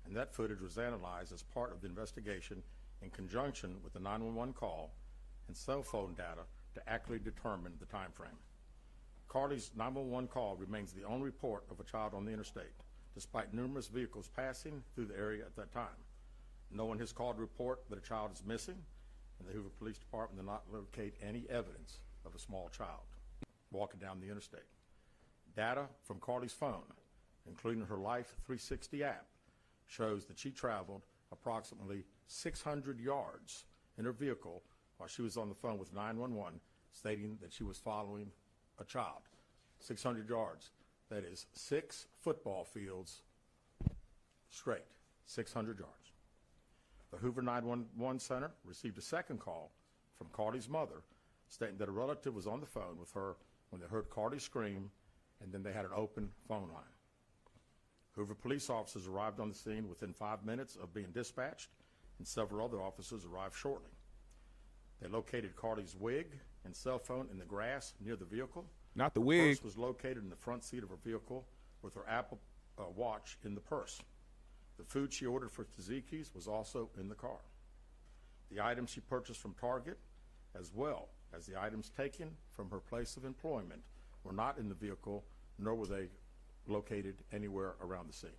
and that footage was analyzed as part of the investigation in conjunction with the 911 call and cell phone data to accurately determine the time frame. Carly's 911 call remains the only report of a child on the interstate, despite numerous vehicles passing through the area at that time. No one has called to report that a child is missing, and the Hoover Police Department did not locate any evidence of a small child walking down the interstate. Data from Carly's phone, including her Life 360 app, shows that she traveled approximately 600 yards in her vehicle while she was on the phone with 911, stating that she was following a child. 600 yards. That is 6 football fields straight. 600 yards. The Hoover 911 Center received a second call from Carly's mother stating that a relative was on the phone with her when they heard Carly scream, and then they had an open phone line. Hoover police officers arrived on the scene within 5 minutes of being dispatched, and several other officers arrived shortly. They located Carly's wig and cell phone in the grass near the vehicle. Not the Her wig. purse was located in the front seat of her vehicle with her Apple Watch in the purse. The food she ordered for Tzatziki's was also in the car. The items she purchased from Target, as well as the items taken from her place of employment, were not in the vehicle, nor were they located anywhere around the scene.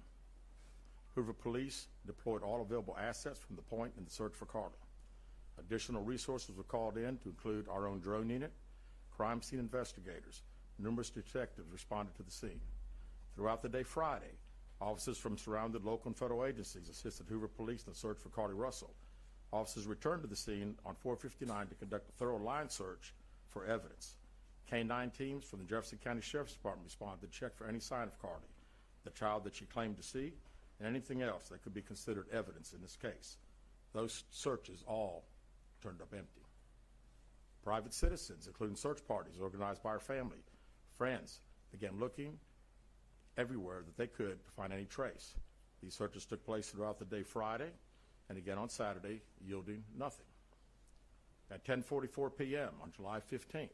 Hoover police deployed all available assets from the point in the search for Carly. Additional resources were called in to include our own drone unit, crime scene investigators. Numerous detectives responded to the scene. Throughout the day Friday, officers from surrounded local and federal agencies assisted Hoover police in the search for Carly Russell. Officers returned to the scene on 459 to conduct a thorough line search for evidence. K-9 teams from the Jefferson County Sheriff's Department responded to check for any sign of Carly, the child that she claimed to see, and anything else that could be considered evidence in this case. Those searches all turned up empty. Private citizens, including search parties organized by her family, friends, began looking everywhere that they could to find any trace. These searches took place throughout the day Friday and again on Saturday, yielding nothing. At 10:44 p.m. on July 15th,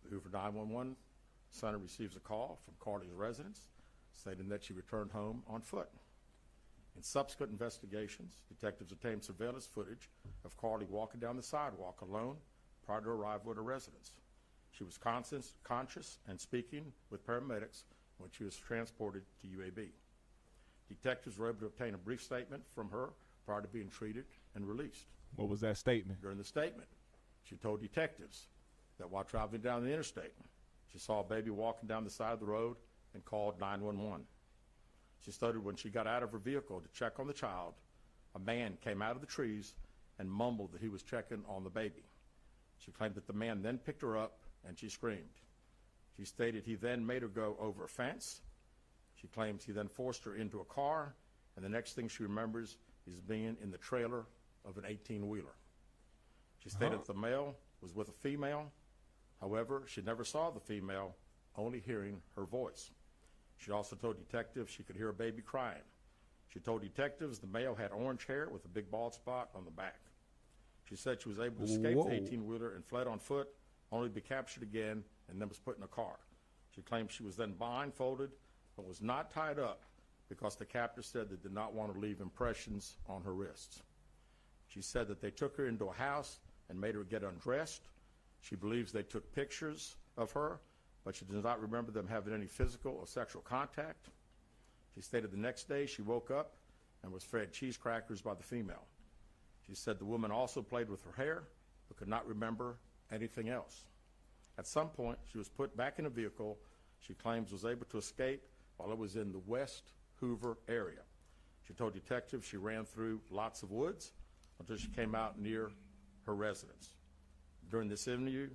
the Hoover 911 Center receives a call from Carly's residence stating that she returned home on foot. In subsequent investigations, detectives obtained surveillance footage of Carly walking down the sidewalk alone prior to arrival at her residence. She was conscious and speaking with paramedics when she was transported to UAB. Detectives were able to obtain a brief statement from her prior to being treated and released. What was that statement? During the statement, she told detectives that while traveling down the interstate, she saw a baby walking down the side of the road and called 911. She stated when she got out of her vehicle to check on the child, a man came out of the trees and mumbled that he was checking on the baby. She claimed that the man then picked her up and she screamed. She stated he then made her go over a fence. She claims he then forced her into a car, and the next thing she remembers is being in the trailer of an 18-wheeler. She stated that the male was with a female. However, she never saw the female, only hearing her voice. She also told detectives she could hear a baby crying. She told detectives the male had orange hair with a big bald spot on the back. She said she was able to escape the 18-wheeler and fled on foot, only to be captured again and then was put in a car. She claimed she was then blindfolded but was not tied up because the captor said they did not want to leave impressions on her wrists. She said that they took her into a house and made her get undressed. She believes they took pictures of her, but she does not remember them having any physical or sexual contact. She stated the next day she woke up and was fed cheese crackers by the female. She said the woman also played with her hair, but could not remember anything else. At some point, she was put back in a vehicle she claims was able to escape while it was in the West Hoover area. She told detectives she ran through lots of woods until she came out near her residence. During this interview,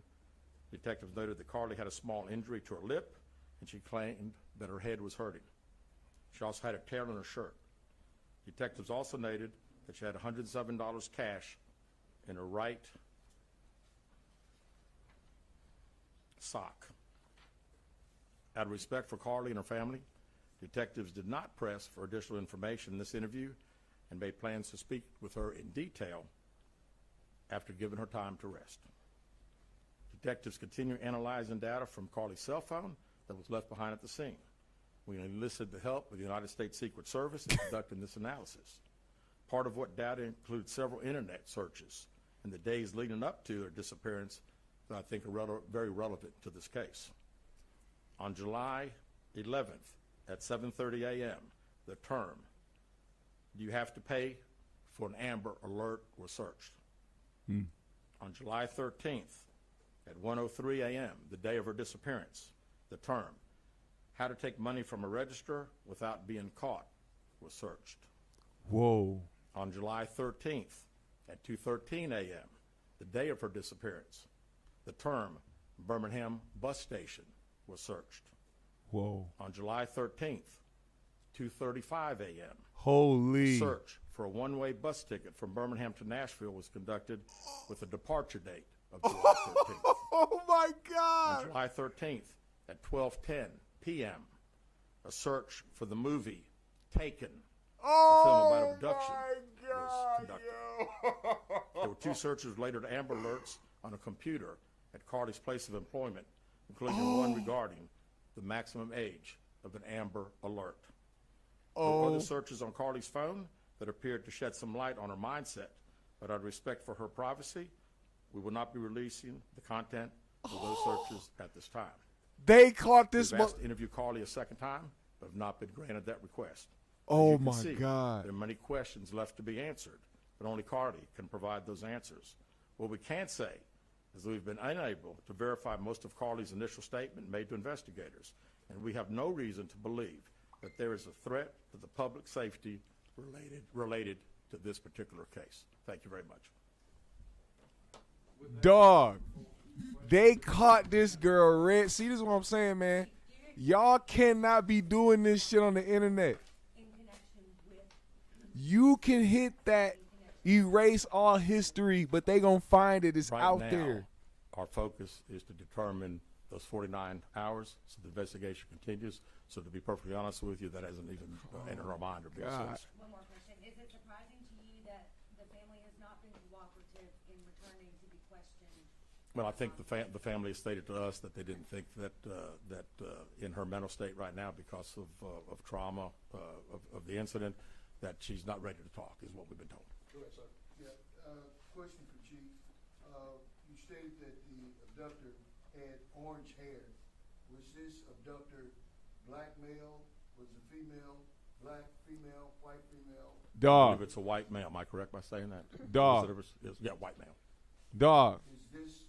detectives noted that Carly had a small injury to her lip, and she claimed that her head was hurting. She also had a tear in her shirt. Detectives also noted that she had $107 cash in her right sock. Out of respect for Carly and her family, detectives did not press for additional information in this interview and made plans to speak with her in detail after giving her time to rest. Detectives continue analyzing data from Carly's cell phone that was left behind at the scene. We enlisted the help of the United States Secret Service in conducting this analysis. Part of what data includes several internet searches in the days leading up to her disappearance that I think are very relevant to this case. On July 11th at 7:30 a.m., the term, "Do you have to pay for an Amber Alert?" was searched. On July 13th at 1:03 a.m., the day of her disappearance, the term, "How to take money from a register without being caught," was searched. Whoa. On July 13th at 2:13 a.m., the day of her disappearance, the term Birmingham bus station was searched. Whoa. On July 13th, 2:35 a.m., Holy. search for a one-way bus ticket from Birmingham to Nashville was conducted with a departure date of July 13th. Oh my God. On July 13th at 12:10 p.m., a search for the movie Taken, a film about abduction, was conducted. There were two searches related to Amber Alerts on a computer at Carly's place of employment, including one regarding the maximum age of an Amber Alert. There were other searches on Carly's phone that appeared to shed some light on her mindset, but out of respect for her privacy, we will not be releasing the content of those searches at this time. They caught this. We've asked to interview Carly a second time, but have not been granted that request. Oh As you can my see, God. there are many questions left to be answered, but only Carly can provide those answers. What we can say is that we've been unable to verify most of Carly's initial statement made to investigators, and we have no reason to believe that there is a threat to the public safety related to this particular case. Thank you very much. Dog. They caught this girl red. See, this is what I'm saying, man. Y'all cannot be doing this shit on the internet. You can hit that, erase all history, but they gonna find it. It's Right out now, there. Our focus is to determine those 49 hours, so the investigation continues. So to be perfectly honest with you, that hasn't even entered our mind or been assessed. One more question. Is it surprising to you that the family has not been cooperative in returning to be questioned? Well, I think the family has stated to us that they didn't think that in her mental state right now, because of trauma of the incident, that she's not ready to talk, is what we've been told. Go ahead, sir. Yeah. Question for Chief. You stated that the abductor had orange hair. Was this abductor black male? Was it female? Black female? White female? Dog. I believe it's a white male. Am I correct by saying that? Dog. Yeah, white male. Dog. Is this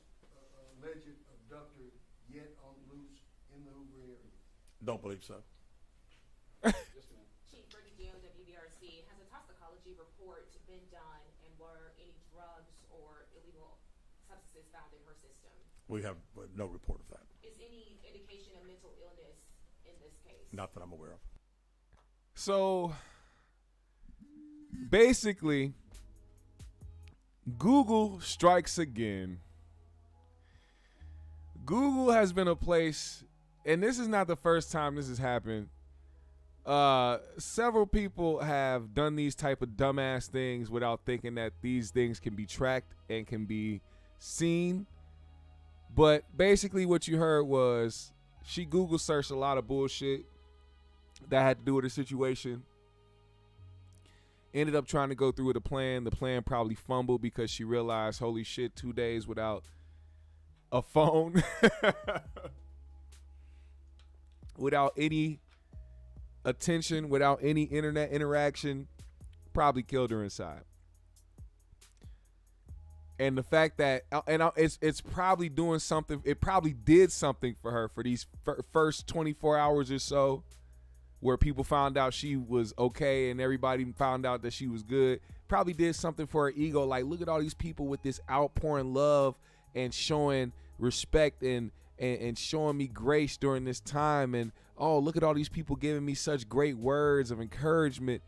alleged abductor yet on the loose in the Hoover area? Don't believe so. Chief Brittany Jones of UBRC, has a toxicology report been done, and were any drugs or illegal substances found in her system? We have no report of that. Is any indication of mental illness in this case? Not that I'm aware of. So basically, Google strikes again. Google has been a place, and this is not the first time this has happened. Several people have done these type of dumbass things without thinking that these things can be tracked and can be seen. But basically what you heard was she Google searched a lot of bullshit that had to do with her situation. Ended up trying to go through with a plan. The plan probably fumbled because she realized, holy shit, 2 days without a phone, without any attention, without any internet interaction, probably killed her inside. And the fact that, it's probably doing something, it probably did something for her for these first 24 hours or so, where people found out she was okay and everybody found out that she was good. Probably did something for her ego. Like, look at all these people with this outpouring love and showing respect and showing me grace during this time. And, oh, look at all these people giving me such great words of encouragement.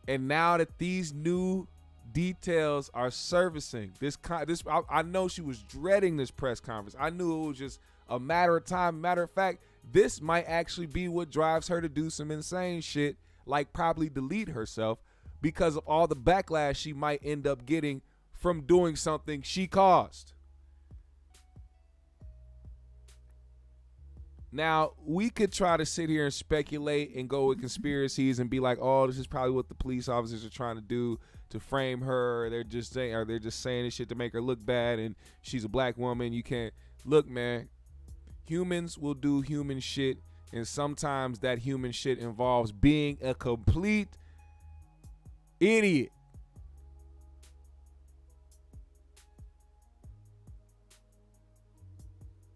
And now that these new details are surfacing, I know she was dreading this press conference. I knew it was just a matter of time. Matter of fact, this might actually be what drives her to do some insane shit, like probably delete herself, because of all the backlash she might end up getting from doing something she caused. Now, we could try to sit here and speculate and go with conspiracies and be like, oh, this is probably what the police officers are trying to do to frame her. Or they're just saying this shit to make her look bad and she's a black woman. You can't. Look, man, humans will do human shit, and sometimes that human shit involves being a complete idiot.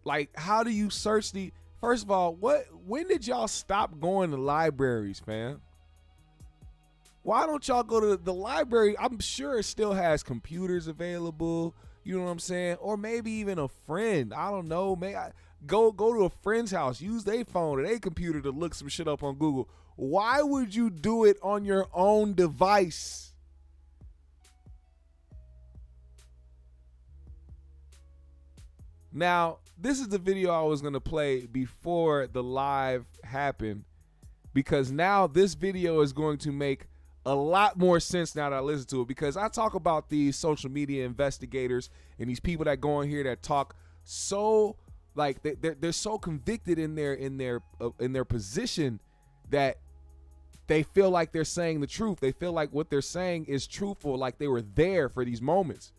Like, how do you search the... First of all, when did y'all stop going to libraries, fam? Why don't y'all go to the library? I'm sure it still has computers available. You know what I'm saying? Or maybe even a friend. I don't know. Go to a friend's house. Use their phone or their computer to look some shit up on Google. Why would you do it on your own device? Now, this is the video I was going to play before the live happened, because now this video is going to make a lot more sense now that I listen to it, because I talk about these social media investigators and these people that go in here that talk so like they're so convicted in their position that they feel like they're saying the truth. They feel like what they're saying is truthful, like they were there for these moments.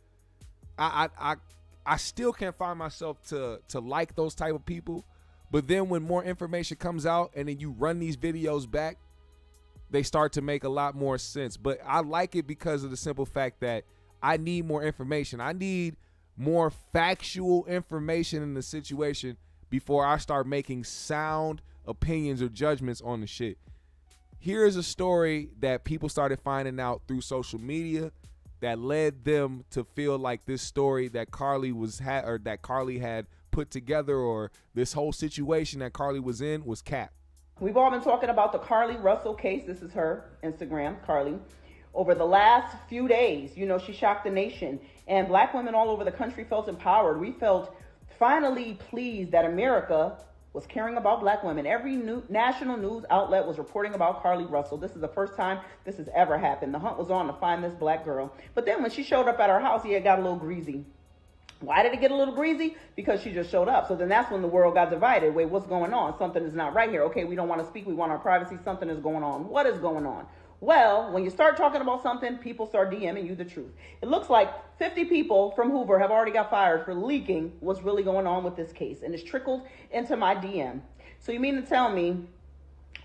I still can't find myself to like those type of people. But then when more information comes out and then you run these videos back, they start to make a lot more sense. But I like it because of the simple fact that I need more information. I need more factual information in the situation before I start making sound opinions or judgments on the shit. Here's a story that people started finding out through social media that led them to feel like this story that Carly had put together, or this whole situation that Carly was in, was cap. We've all been talking about the Carly Russell case. This is her Instagram, Carly. Over the last few days, she shocked the nation, and black women all over the country felt empowered. We felt finally pleased that America was caring about black women. Every national news outlet was reporting about Carly Russell. This is the first time this has ever happened. The hunt was on to find this black girl. But then when she showed up at our house, it got a little greasy. Why did it get a little greasy? Because she just showed up. So then that's when the world got divided. Wait, what's going on? Something is not right here. Okay, we don't want to speak. We want our privacy. Something is going on. What is going on? Well, when you start talking about something, people start DMing you the truth. It looks like 50 people from Hoover have already got fired for leaking what's really going on with this case. And it's trickled into my DM. So you mean to tell me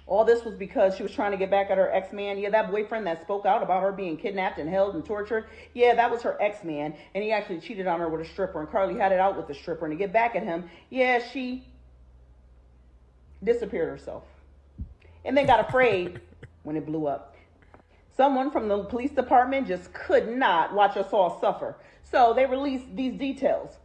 all this was because she was trying to get back at her ex-man? Yeah, that boyfriend that spoke out about her being kidnapped and held and tortured. Yeah, that was her ex-man. And he actually cheated on her with a stripper. And Carly had it out with the stripper. And to get back at him, yeah, she disappeared herself. And then got afraid when it blew up. Someone from the police department just could not watch us all suffer. So they released these details.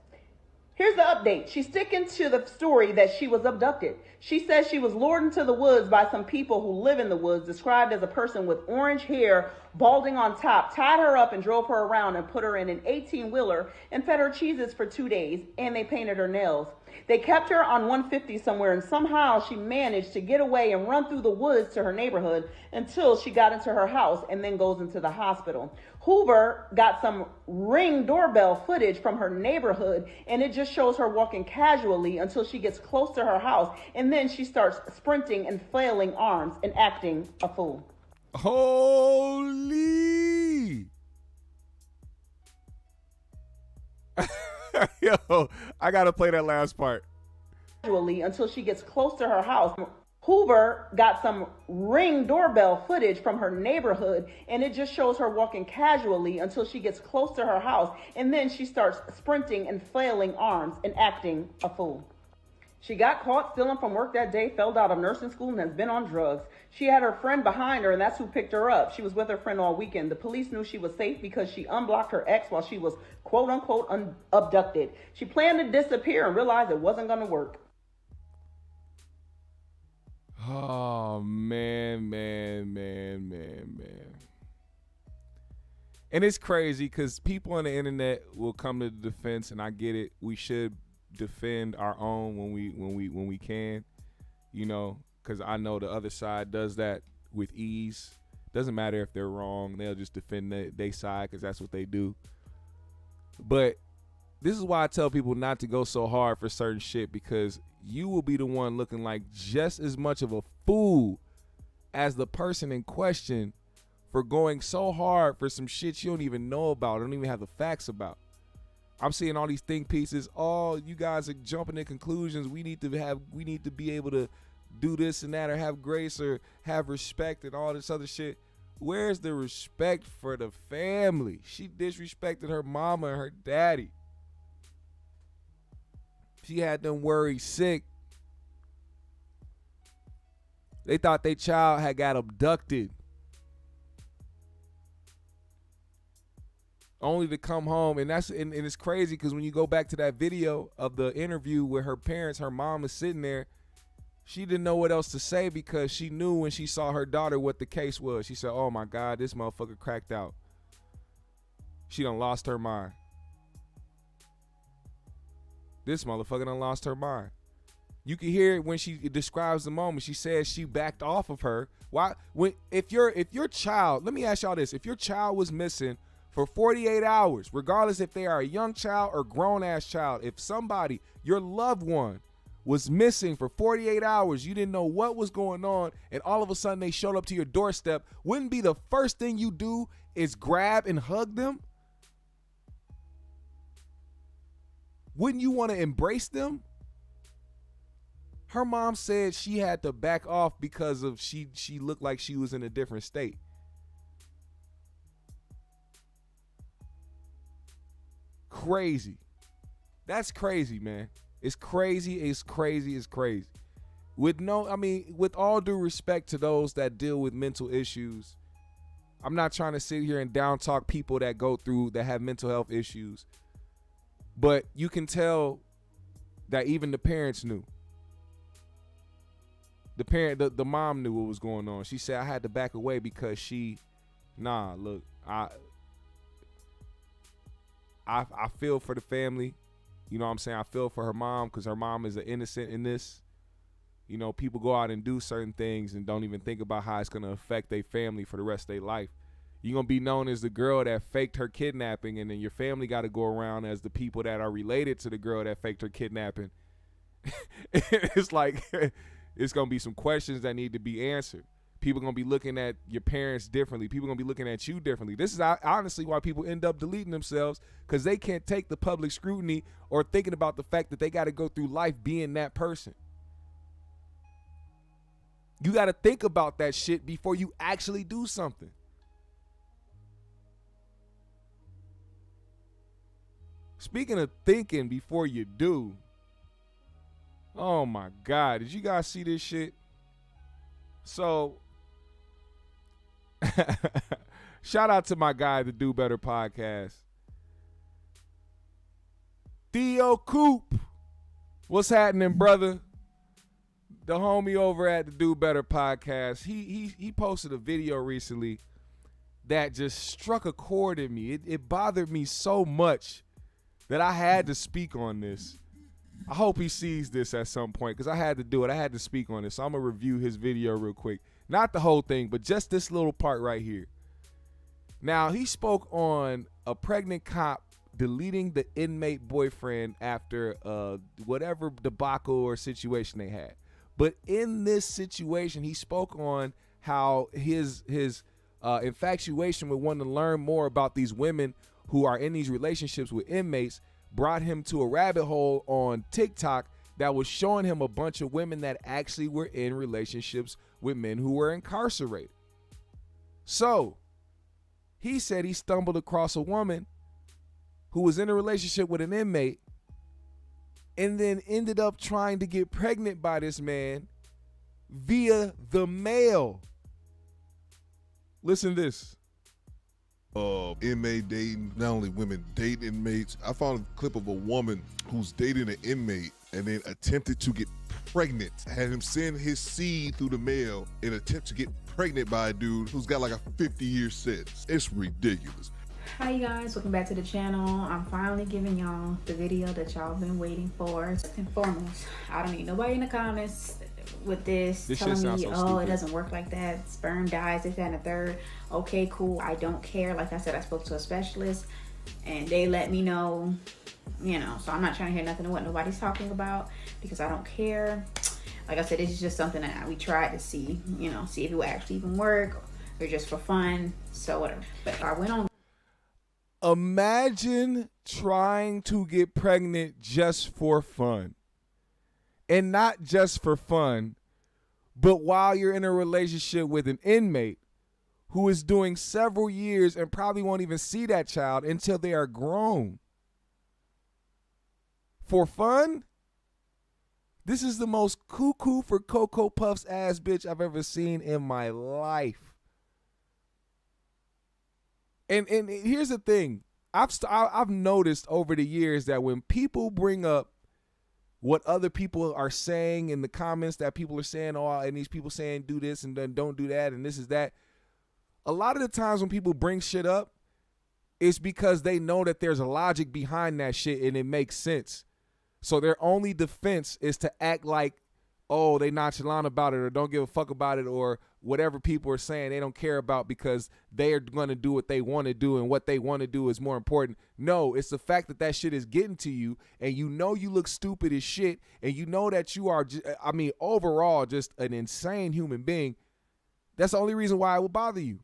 Here's the update. She's sticking to the story that she was abducted. She says she was lured into the woods by some people who live in the woods, described as a person with orange hair, balding on top, tied her up and drove her around and put her in an 18-wheeler and fed her cheeses for 2 days, and they painted her nails. They kept her on 150 somewhere, and somehow she managed to get away and run through the woods to her neighborhood until she got into her house and then goes into the hospital. Hoover got some Ring doorbell footage from her neighborhood, and it just shows her walking casually until she gets close to her house, and then she starts sprinting and flailing arms and acting a fool. Holy. Yo, I gotta play that last part. Until she gets close to her house. Hoover got some Ring doorbell footage from her neighborhood, and it just shows her walking casually until she gets close to her house, and then she starts sprinting and flailing arms and acting a fool. She got caught stealing from work that day, failed out of nursing school, and has been on drugs. She had her friend behind her, and that's who picked her up. She was with her friend all weekend. The police knew she was safe because she unblocked her ex while she was quote-unquote abducted. She planned to disappear and realized it wasn't going to work. Oh, man. And it's crazy because people on the internet will come to the defense, and I get it. We should defend our own when we can, you know, because I know the other side does that with ease. Doesn't matter if they're wrong. They'll just defend their side because that's what they do. But this is why I tell people not to go so hard for certain shit, because you will be the one looking like just as much of a fool as the person in question for going so hard for some shit you don't even know about, don't even have the facts about. I'm seeing all these think pieces. Oh, you guys are jumping to conclusions. We need to be able to do this and that, or have grace, or have respect, and all this other shit. Where's the respect for the family? She disrespected her mama and her daddy. She had them worried sick. They thought their child had got abducted, only to come home. And it's crazy because when you go back to that video of the interview with her parents, her mom is sitting there. She didn't know what else to say because she knew when she saw her daughter what the case was. She said, oh my God, this motherfucker cracked out. She done lost her mind. This motherfucker done lost her mind. You can hear it when she describes the moment. She says she backed off of her. Why? If your child, let me ask y'all this. If your child was missing for 48 hours, regardless if they are a young child or grown-ass child, if somebody, your loved one, was missing for 48 hours, you didn't know what was going on, and all of a sudden they showed up to your doorstep, wouldn't be the first thing you do is grab and hug them? Wouldn't you want to embrace them? Her mom said she had to back off because of she looked like she was in a different state. Crazy. That's crazy, man. It's crazy. With all due respect to those that deal with mental issues, I'm not trying to sit here and down talk people that have mental health issues. But you can tell that even the parents knew. The mom knew what was going on. She said, I had to back away because look, I feel for the family. You know what I'm saying? I feel for her mom because her mom is an innocent in this. You know, people go out and do certain things and don't even think about how it's going to affect their family for the rest of their life. You're going to be known as the girl that faked her kidnapping, and then your family got to go around as the people that are related to the girl that faked her kidnapping. It's like, it's going to be some questions that need to be answered. People are going to be looking at your parents differently. People are going to be looking at you differently. This is honestly why people end up deleting themselves, because they can't take the public scrutiny or thinking about the fact that they got to go through life being that person. You got to think about that shit before you actually do something. Speaking of thinking before you do, oh my God, did you guys see this shit? So, shout out to my guy, the Do Better podcast. Theo Coop, what's happening, brother? The homie over at the Do Better podcast, he posted a video recently that just struck a chord in me. It bothered me so much that I had to speak on this. I hope he sees this at some point because I had to do it. I had to speak on this. So I'm going to review his video real quick. Not the whole thing, but just this little part right here. Now, he spoke on a pregnant cop deleting the inmate boyfriend after whatever debacle or situation they had. But in this situation, he spoke on how his infatuation with wanting to learn more about these women who are in these relationships with inmates brought him to a rabbit hole on TikTok that was showing him a bunch of women that actually were in relationships with men who were incarcerated. So he said he stumbled across a woman who was in a relationship with an inmate and then ended up trying to get pregnant by this man via the mail. Listen to this. Inmate dating, not only women date inmates. I found a clip of a woman who's dating an inmate and then attempted to get pregnant. Had him send his seed through the mail in an attempt to get pregnant by a dude who's got like a 50-year sentence. It's ridiculous. Hi you guys, welcome back to the channel. I'm finally giving y'all the video that y'all been waiting for. First and foremost, I don't need nobody in the comments with this telling me, so oh, stupid. It doesn't work like that. Sperm dies, this, that, and the third. Okay, cool. I don't care. Like I said, I spoke to a specialist and they let me know, so I'm not trying to hear nothing of what nobody's talking about because I don't care. Like I said, this is just something that we tried to see, see if it would actually even work or just for fun. So whatever. But I went on. Imagine trying to get pregnant just for fun. And not just for fun, but while you're in a relationship with an inmate who is doing several years and probably won't even see that child until they are grown. For fun? This is the most cuckoo for Cocoa Puffs ass bitch I've ever seen in my life. And here's the thing. I've noticed over the years that when people bring up what other people are saying in the comments that people are saying, oh, and these people saying do this and then don't do that and this is that. A lot of the times when people bring shit up, it's because they know that there's a logic behind that shit and it makes sense. So their only defense is to act like, oh, they nonchalant about it or don't give a fuck about it or whatever people are saying they don't care about because they are going to do what they want to do and what they want to do is more important. No, it's the fact that that shit is getting to you and you look stupid as shit and you know that you are, overall just an insane human being. That's the only reason why it will bother you.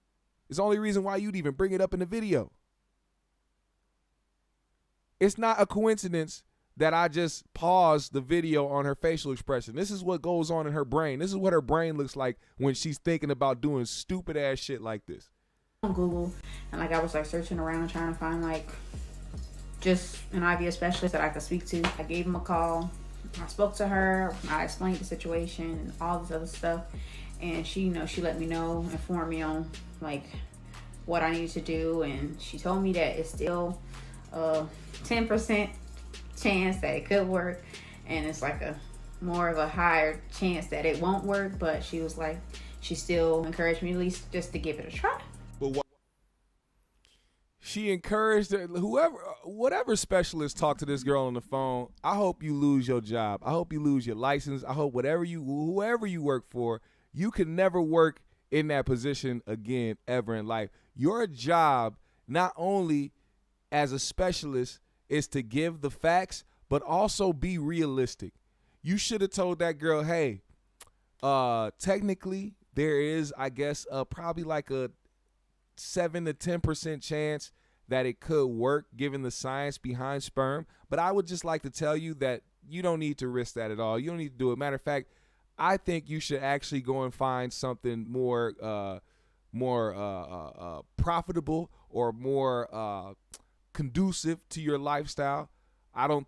It's the only reason why you'd even bring it up in the video. It's not a coincidence that I just paused the video on her facial expression. This is what goes on in her brain. This is what her brain looks like when she's thinking about doing stupid ass shit like this. On Google, and I was searching around trying to find just an IVF specialist that I could speak to. I gave him a call. I spoke to her. I explained the situation and all this other stuff. And she, she let me know, informed me on what I needed to do. And she told me that it's still 10% chance that it could work, and it's a more of a higher chance that it won't work, but she was she still encouraged me at least just to give it a try. But she encouraged whatever specialist talked to this girl on the phone. I hope you lose your job. I hope you lose your license. I hope whoever you work for, you can never work in that position again ever in life. Your job, not only as a specialist, is to give the facts, but also be realistic. You should have told that girl, hey, technically there is, I guess, probably a 7 to 10% chance that it could work given the science behind sperm. But I would just like to tell you that you don't need to risk that at all. You don't need to do it. Matter of fact, I think you should actually go and find something more profitable or more conducive to your lifestyle. I'm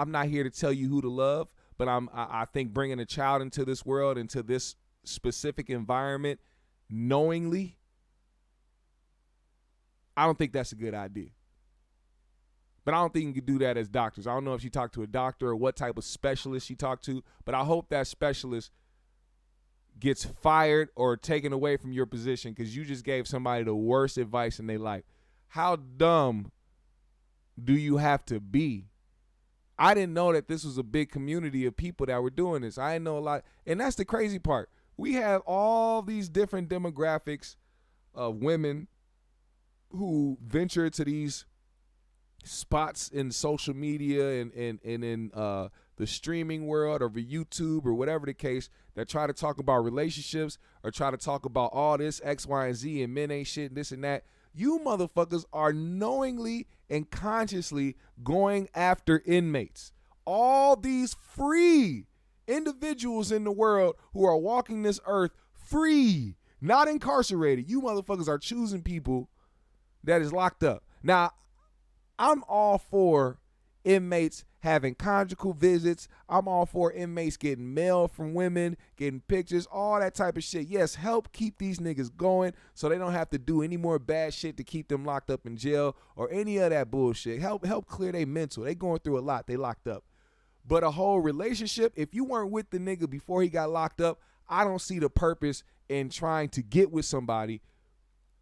not here to tell you who to love, but I think bringing a child into this world, into this specific environment knowingly, I don't think that's a good idea. But I don't think you can do that as doctors. I don't know if she talked to a doctor or what type of specialist she talked to, but I hope that specialist gets fired or taken away from your position because you just gave somebody the worst advice in their life. How dumb do you have to be? I didn't know that this was a big community of people that were doing this. I didn't know a lot. And that's the crazy part. We have all these different demographics of women who venture to these spots in social media and in the streaming world or YouTube or whatever the case that try to talk about relationships or try to talk about all this X, Y, and Z and men ain't shit and this and that. You motherfuckers are knowingly and consciously going after inmates. All these free individuals in the world who are walking this earth free, not incarcerated. You motherfuckers are choosing people that is locked up. Now, I'm all for inmates having conjugal visits. I'm all for inmates getting mail from women, getting pictures, all that type of shit. Yes, help keep these niggas going so they don't have to do any more bad shit to keep them locked up in jail or any of that bullshit. Help clear their mental. They going through a lot. They locked up. But a whole relationship, if you weren't with the nigga before he got locked up, I don't see the purpose in trying to get with somebody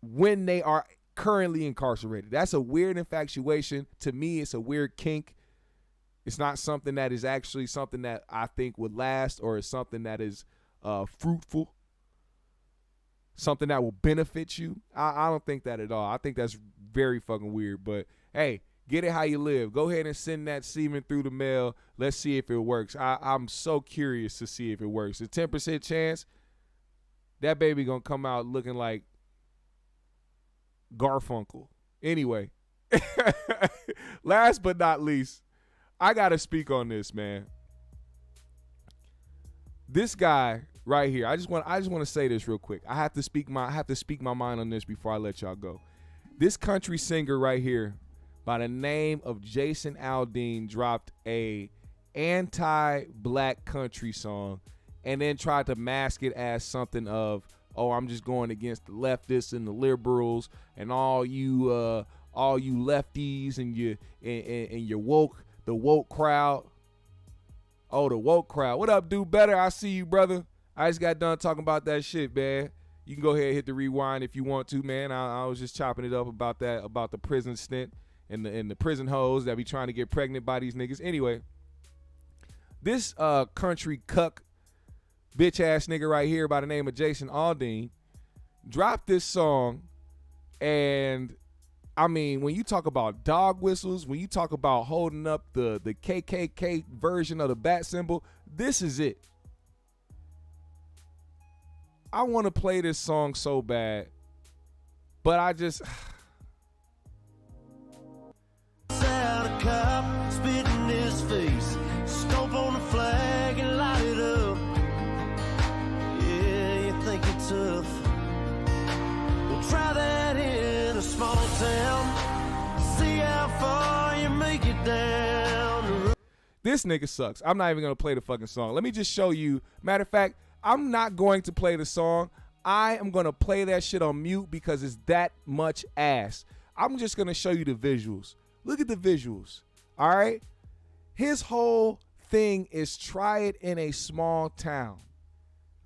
when they are currently incarcerated. That's a weird infatuation. To me, it's a weird kink. It's not something that is actually something that I think would last or is something that is fruitful, something that will benefit you. I don't think that at all. I think that's very fucking weird. But hey, get it how you live. Go ahead and send that semen through the mail. Let's see if it works. I'm so curious to see if it works. A 10% chance that baby gonna come out looking like Garfunkel. Anyway, last but not least, I gotta speak on this, man. This guy right here. I just want to say this real quick. I have to speak my mind on this before I let y'all go. This country singer right here, by the name of Jason Aldean, dropped a anti-black country song, and then tried to mask it as something of, oh, I'm just going against the leftists and the liberals and all you lefties and your woke. The woke crowd. Oh, the woke crowd. What up, dude? Better. I see you, brother. I just got done talking about that shit, man. You can go ahead and hit the rewind if you want to, man. I was just chopping it up about that, about the prison stint and the prison hoes that be trying to get pregnant by these niggas. Anyway, this country cuck bitch ass nigga right here by the name of Jason Aldean dropped this song, and I mean, when you talk about dog whistles, when you talk about holding up the KKK version of the bat symbol, this is it. I want to play this song so bad, but I just... Out a cop, spit in his face, stomp on the flag and light it up. Yeah, you think you're tough? Well, try that in a small town. See how far you make it down the road. This nigga sucks. I'm not even going to play the fucking song. Let me just show you. Matter of fact, I'm not going to play the song. I am going to play that shit on mute because it's that much ass. I'm just going to show you the visuals. Look at the visuals. All right? His whole thing is try it in a small town.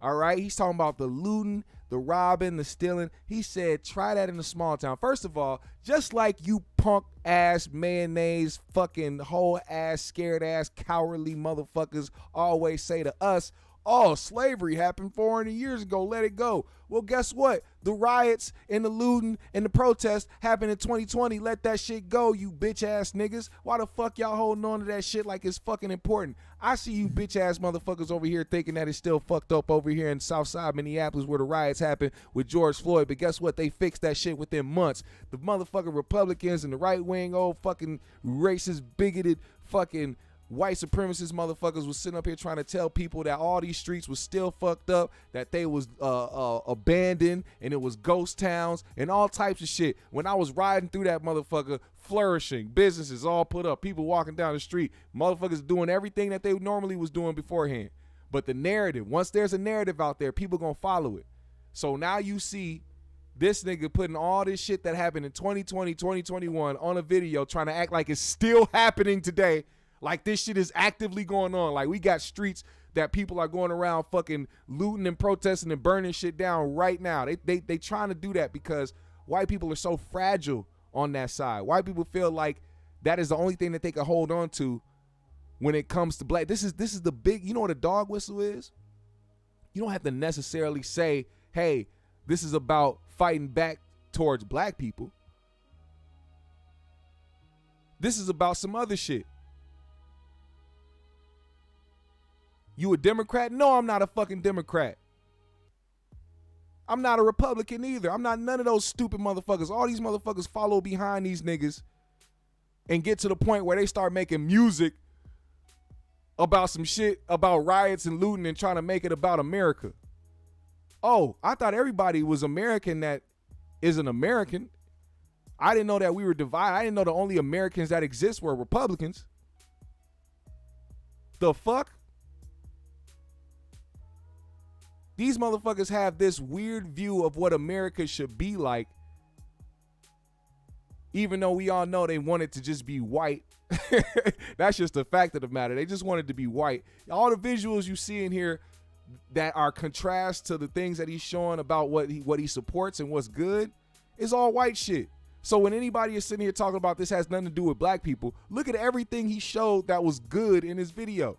All right? He's talking about the looting, the robbing, the stealing. He said try that in a small town. First of all, just like you punk ass, mayonnaise, fucking whole ass, scared ass, cowardly motherfuckers always say to us, oh, slavery happened 400 years ago. Let it go. Well, guess what? The riots and the looting and the protests happened in 2020. Let that shit go, you bitch ass niggas. Why the fuck y'all holding on to that shit like it's fucking important? I see you bitch ass motherfuckers over here thinking that it's still fucked up over here in Southside Minneapolis where the riots happened with George Floyd. But guess what? They fixed that shit within months. The motherfucking Republicans and the right wing, old fucking racist, bigoted, fucking white supremacist motherfuckers was sitting up here trying to tell people that all these streets was still fucked up, that they was abandoned and it was ghost towns and all types of shit. When I was riding through that motherfucker, flourishing, businesses all put up, people walking down the street, motherfuckers doing everything that they normally was doing beforehand. But the narrative, once there's a narrative out there, people gonna follow it. So now you see This nigga putting all this shit that happened in 2020, 2021 on a video, trying to act like it's still happening today. Like this shit is actively going on. Like we got streets that people are going around fucking looting and protesting and burning shit down right now. They trying to do that because white people are so fragile on that side. White people feel like that is the only thing that they can hold on to when it comes to black. This is the big, you know what a dog whistle is? You don't have to necessarily say, hey, this is about fighting back towards black people. This is about some other shit. You a Democrat? No, I'm not a fucking Democrat. I'm not a Republican either. I'm not none of those stupid motherfuckers. All these motherfuckers follow behind these niggas and get to the point where they start making music about some shit about riots and looting and trying to make it about America. Oh, I thought everybody was American that isn't American. I didn't know that we were divided. I didn't know the only Americans that exist were Republicans. The fuck? These motherfuckers have this weird view of what America should be like, even though we all know they want it to just be white. That's just the fact of the matter. They just want it to be white. All the visuals you see in here that are contrast to the things that he's showing about what he supports and what's good is all white shit. So when anybody is sitting here talking about this has nothing to do with black people, look at everything he showed that was good in his video.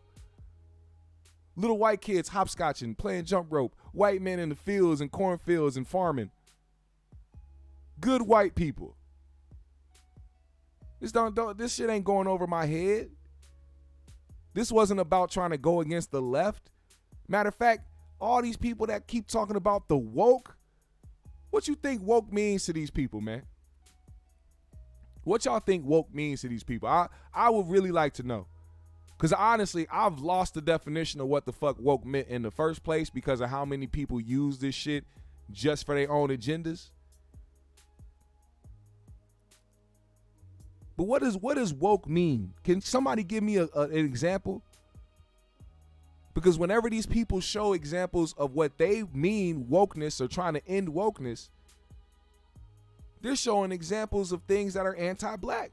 Little white kids hopscotching, playing jump rope, white men in the fields and cornfields and farming. Good white people. This shit ain't going over my head. This wasn't about trying to go against the left. Matter of fact, all these people that keep talking about the woke, what you think woke means to these people, man? What y'all think woke means to these people? I would really like to know. Because honestly, I've lost the definition of what the fuck woke meant in the first place because of how many people use this shit just for their own agendas. But what does woke mean? Can somebody give me an example? Because whenever these people show examples of what they mean wokeness or trying to end wokeness, they're showing examples of things that are anti-black.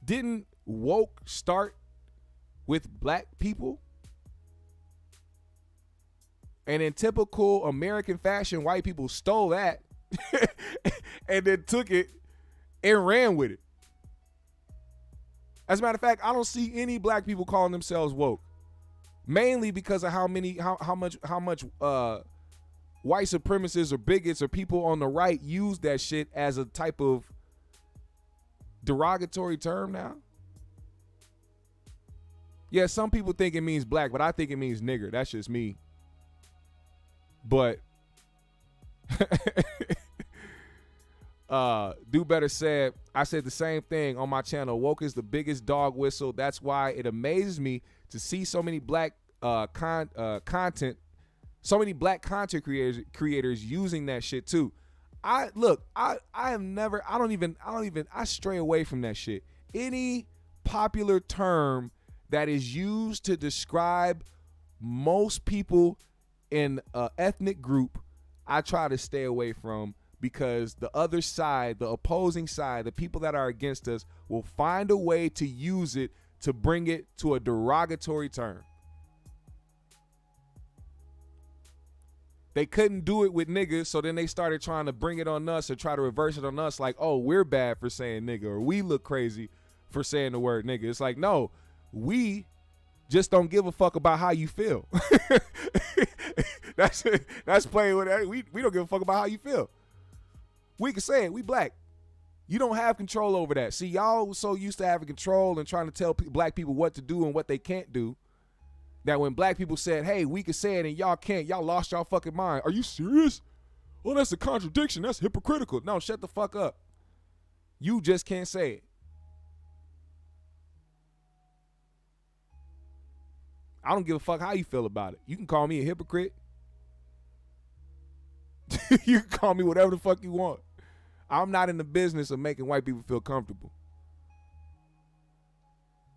Didn't woke start with black people? And in typical American fashion, white people stole that and then took it and ran with it. As a matter of fact, I don't see any black people calling themselves woke, mainly because of how much white supremacists or bigots or people on the right use that shit as a type of derogatory term now. Yeah, some people think it means black, but I think it means nigger. That's just me. But Do Better said, I said the same thing on my channel. Woke is the biggest dog whistle. That's why it amazes me to see so many black content creators using that shit too. I stray away from that shit. Any popular term that is used to describe most people in an ethnic group, I try to stay away from, because the other side, the opposing side, the people that are against us will find a way to use it to bring it to a derogatory term. They couldn't do it with niggas, so then they started trying to bring it on us or try to reverse it on us like, oh, we're bad for saying nigga, or we look crazy for saying the word nigga. It's like, no, we just don't give a fuck about how you feel. That's it. That's playing with that. We don't give a fuck about how you feel. We can say it. We black. You don't have control over that. See, y'all was so used to having control and trying to tell black people what to do and what they can't do, that when black people said, hey, we can say it and y'all can't, y'all lost y'all fucking mind. Are you serious? Well, that's a contradiction. That's hypocritical. No, shut the fuck up. You just can't say it. I don't give a fuck how you feel about it. You can call me a hypocrite. You can call me whatever the fuck you want. I'm not in the business of making white people feel comfortable.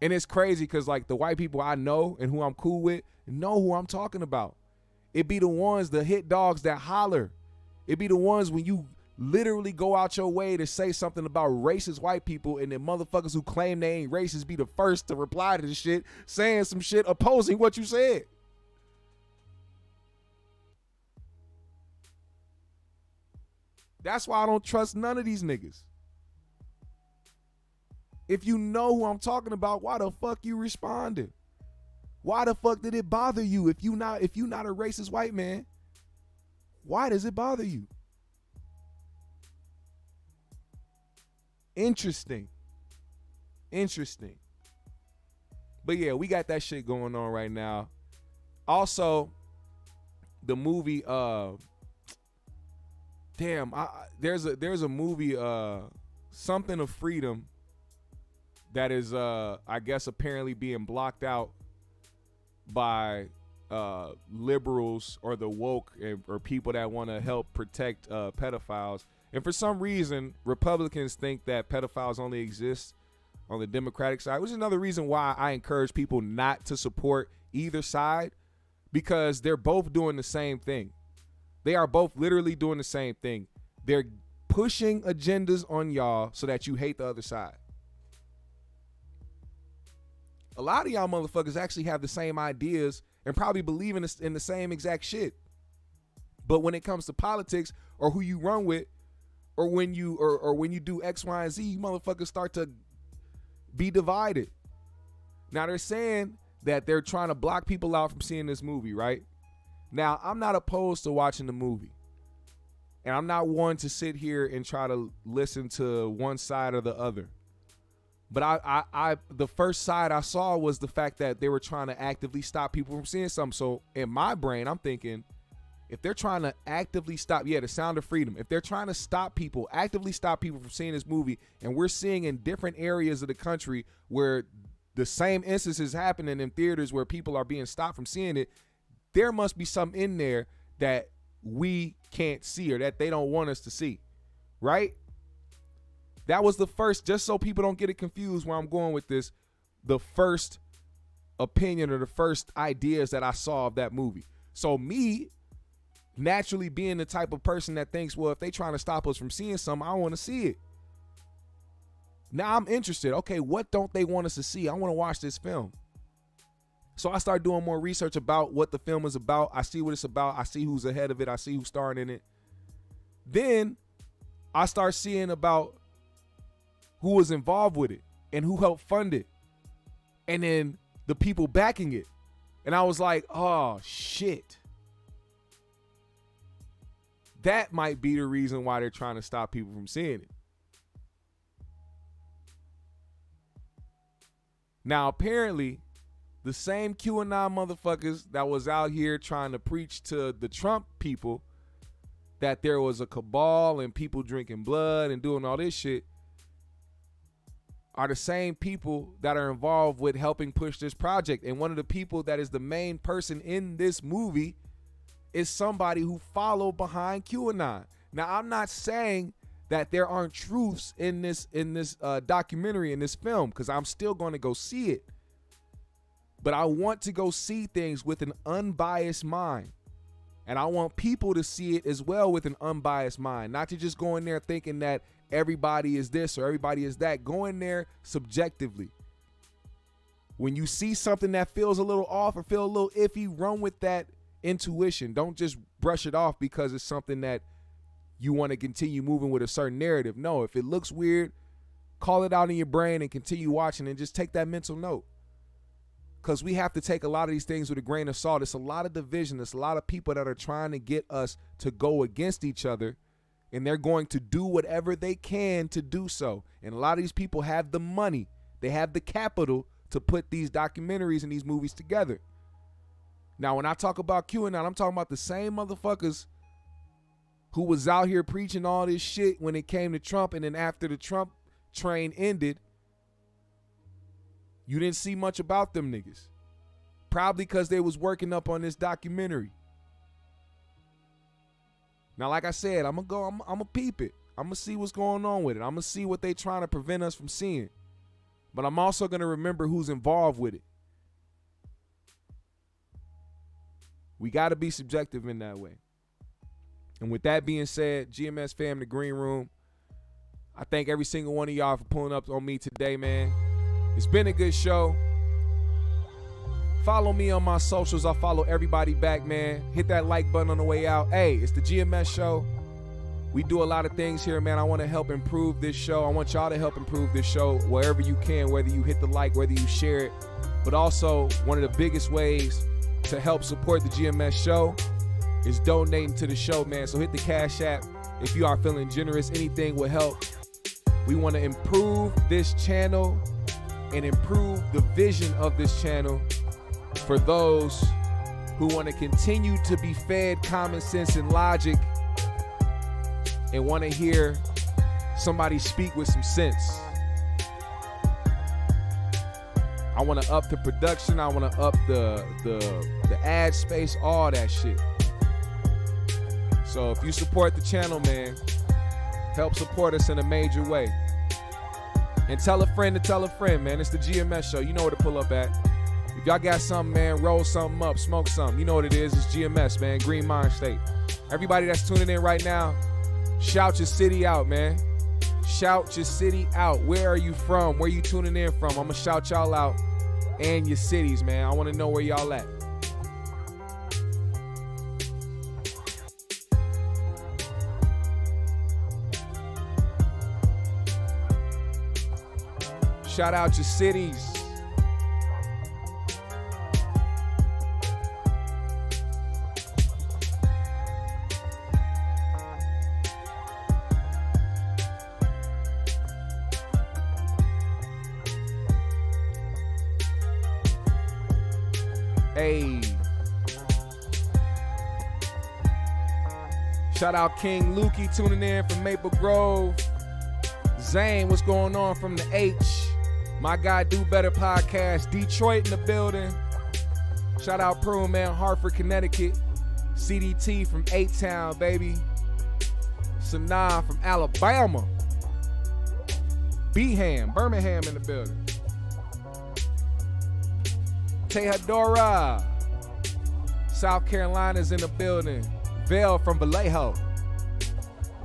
And it's crazy because, like, the white people I know and who I'm cool with know who I'm talking about. It be the ones, the hit dogs that holler. It be the ones when you literally go out your way to say something about racist white people, and then motherfuckers who claim they ain't racist be the first to reply to the shit, saying some shit opposing what you said. That's why I don't trust none of these niggas. If you know who I'm talking about, why the fuck you responded? Why the fuck did it bother you? If you not a racist white man, why does it bother you? Interesting. But yeah, we got that shit going on right now. Also, the movie there's a movie Something of Freedom that is I guess apparently being blocked out by liberals or the woke or people that want to help protect pedophiles. And for some reason, Republicans think that pedophiles only exist on the Democratic side, which is another reason why I encourage people not to support either side, because they're both doing the same thing. They are both literally doing the same thing. They're pushing agendas on y'all so that you hate the other side. A lot of y'all motherfuckers actually have the same ideas and probably believe in the same exact shit. But when it comes to politics or who you run with, or when you do X, Y, and Z, you motherfuckers start to be divided. Now they're saying that they're trying to block people out from seeing this movie, right? Now, I'm not opposed to watching the movie. And I'm not one to sit here and try to listen to one side or the other. But I the first side I saw was the fact that they were trying to actively stop people from seeing something. So in my brain, I'm thinking, if they're trying to actively stop, The Sound of Freedom, if they're trying to actively stop people from seeing this movie, and we're seeing in different areas of the country where the same instances happening in theaters where people are being stopped from seeing it, there must be something in there that we can't see or that they don't want us to see, right? That was the first, just so people don't get it confused where I'm going with this, the first opinion or the first ideas that I saw of that movie. So me, naturally being the type of person that thinks, well, if they trying to stop us from seeing something, I want to see it. Now I'm interested. Okay, what don't they want us to see? I want to watch this film. So I start doing more research about what the film is about. I see what it's about. I see who's ahead of it. I see who's starring in it. Then I start seeing about who was involved with it and who helped fund it. And then the people backing it. And I was like, oh, shit. That might be the reason why they're trying to stop people from seeing it. Now, apparently, the same QAnon motherfuckers that was out here trying to preach to the Trump people that there was a cabal and people drinking blood and doing all this shit are the same people that are involved with helping push this project. And one of the people that is the main person in this movie is somebody who followed behind QAnon. Now, I'm not saying that there aren't truths in this documentary, in this film, because I'm still going to go see it. But I want to go see things with an unbiased mind. And I want people to see it as well with an unbiased mind, not to just go in there thinking that everybody is this or everybody is that. Go in there subjectively. When you see something that feels a little off or feel a little iffy, run with that intuition. Don't just brush it off because it's something that you want to continue moving with a certain narrative. No, if it looks weird, call it out in your brain and continue watching and just take that mental note. Because we have to take a lot of these things with a grain of salt. It's a lot of division. It's a lot of people that are trying to get us to go against each other, and they're going to do whatever they can to do so. And a lot of these people have the money. They have the capital to put these documentaries and these movies together. Now, when I talk about QAnon, I'm talking about the same motherfuckers who was out here preaching all this shit when it came to Trump, and then after the Trump train ended, you didn't see much about them niggas. Probably because they was working up on this documentary. Now, like I said, I'm gonna peep it. I'm gonna see what's going on with it. I'm gonna see what they trying to prevent us from seeing. but I'm also going to remember who's involved with it. We got to be subjective in that way. And with that being said, GMS fam, the green room, I thank every single one of y'all for pulling up on me today, man. It's been a good show. Follow me on my socials. I'll follow everybody back, man. Hit that like button on the way out. Hey, it's the GMS show. We do a lot of things here, man. I want to help improve this show. I want y'all to help improve this show wherever you can, whether you hit the like, whether you share it. But also, one of the biggest ways to help support the GMS show is donating to the show, man. So hit the Cash App if you are feeling generous. Anything will help. We want to improve this channel and improve the vision of this channel for those who want to continue to be fed common sense and logic and want to hear somebody speak with some sense. I want to up the production. I want to up the ad space, all that shit. So if you support the channel, man, help support us in a major way. And tell a friend to tell a friend, man. It's the GMS show. You know where to pull up at. If y'all got something, man, roll something up, smoke something. You know what it is. It's GMS, man. Green Mind State. Everybody that's tuning in right now, shout your city out, man. Shout your city out. Where are you from? Where you tuning in from? I'm going to shout y'all out and your cities, man. I want to know where y'all at. Shout out your cities. Hey. Shout out King Lukey tuning in from Maple Grove. Zane, what's going on from the H? My guy Do Better podcast. Detroit in the building. Shout out Prune, man. Hartford, Connecticut. CDT from A-Town, baby. Sanaa from Alabama. Beham, Birmingham in the building. Tehadora. South Carolina's in the building. Vail from Vallejo.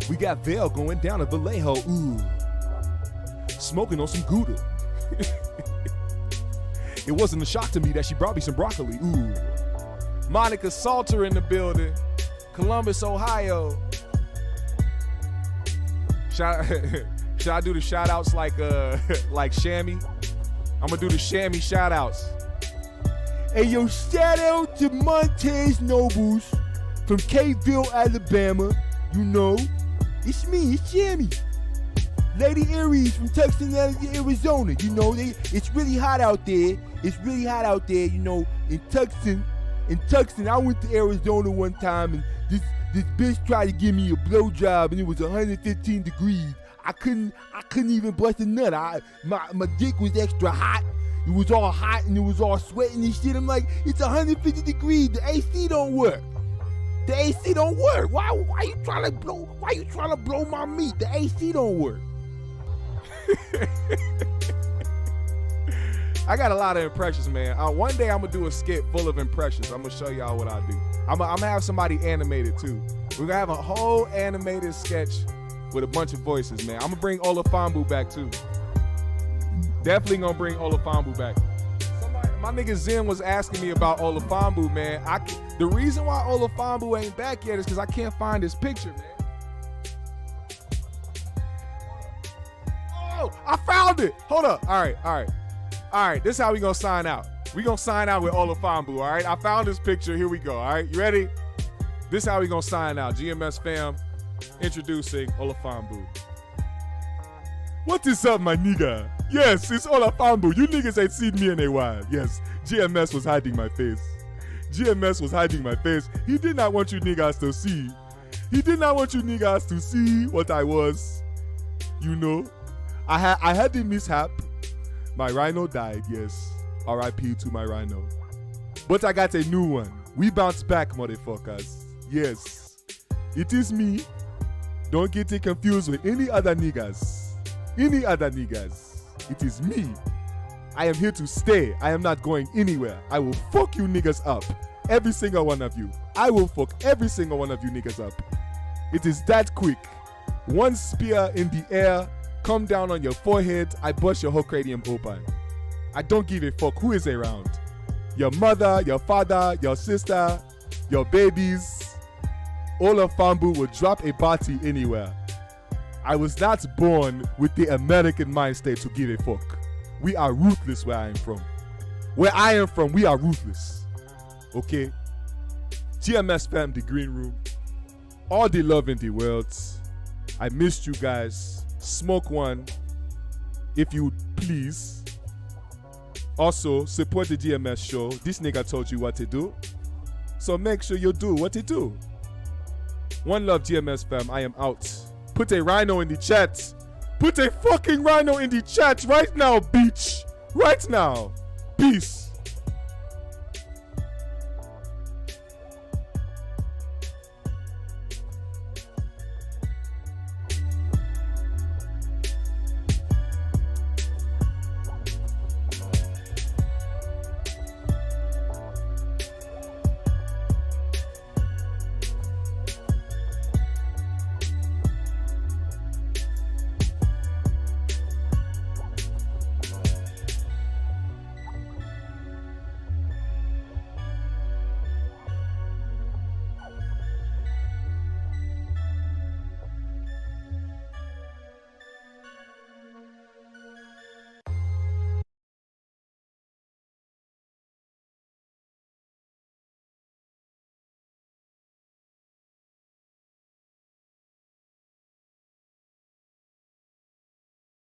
We got Vail going down to Vallejo. Ooh. Smoking on some Gouda. It wasn't a shock to me that she brought me some broccoli. Ooh. Monica Salter in the building. Columbus, Ohio. Should I do the shout outs like Shammy? I'm gonna do the Shammy shout outs. Hey yo, shout out to Montez Nobles from Cateville, Alabama. You know, it's me, it's Shammy. Lady Aries from Tucson, Arizona. You know, it's really hot out there. It's really hot out there, you know, in Tucson. I went to Arizona one time and this bitch tried to give me a blowjob and it was 115 degrees. I couldn't even bust a nut. My dick was extra hot. It was all hot and it was all sweating and shit. I'm like, it's 150 degrees. The AC don't work. The AC don't work. Why you trying to blow my meat? The AC don't work. I got a lot of impressions, man. One day I'm gonna do a skit full of impressions. I'm gonna show y'all what I do. I'm gonna have somebody animated too. We're gonna have a whole animated sketch with a bunch of voices, man. I'm gonna bring Olafambu back too. Definitely gonna bring Olafambu back. My nigga Zen was asking me about Olafambu, man. The reason why Olafambu ain't back yet is because I can't find his picture, man. Oh, I found it. Hold up. All right. This is how we gonna sign out. We gonna sign out with Olafambu, all right? I found his picture. Here we go, all right? You ready? This is how we gonna sign out. GMS fam, introducing Olafambu. What is up, my nigga? Yes, it's Olafambu. You niggas ain't seen me in a while. Yes, GMS was hiding my face. GMS was hiding my face. He did not want you niggas to see. He did not want you niggas to see what I was. You know, I had the mishap. My rhino died, yes. R.I.P. to my rhino. But I got a new one. We bounce back, motherfuckers. Yes. It is me. Don't get it confused with any other niggas. It is me. I am here to stay. I am not going anywhere. I will fuck you niggas up. Every single one of you. I will fuck every single one of you niggas up. It is that quick. One spear in the air, come down on your forehead, I bust your whole cranium open. I don't give a fuck who is around. Your mother, your father, your sister, your babies. All of Fambu will drop a body anywhere. I was not born with the American mind state to give a fuck. We are ruthless where I am from. Where I am from, we are ruthless. Okay? GMS fam, the green room. All the love in the world. I missed you guys. Smoke one, if you would please. Also, support the GMS show. This nigga told you what to do. So make sure you do what you do. One love, GMS fam. I am out. Put a rhino in the chat. Put a fucking rhino in the chat right now, bitch. Right now. Peace.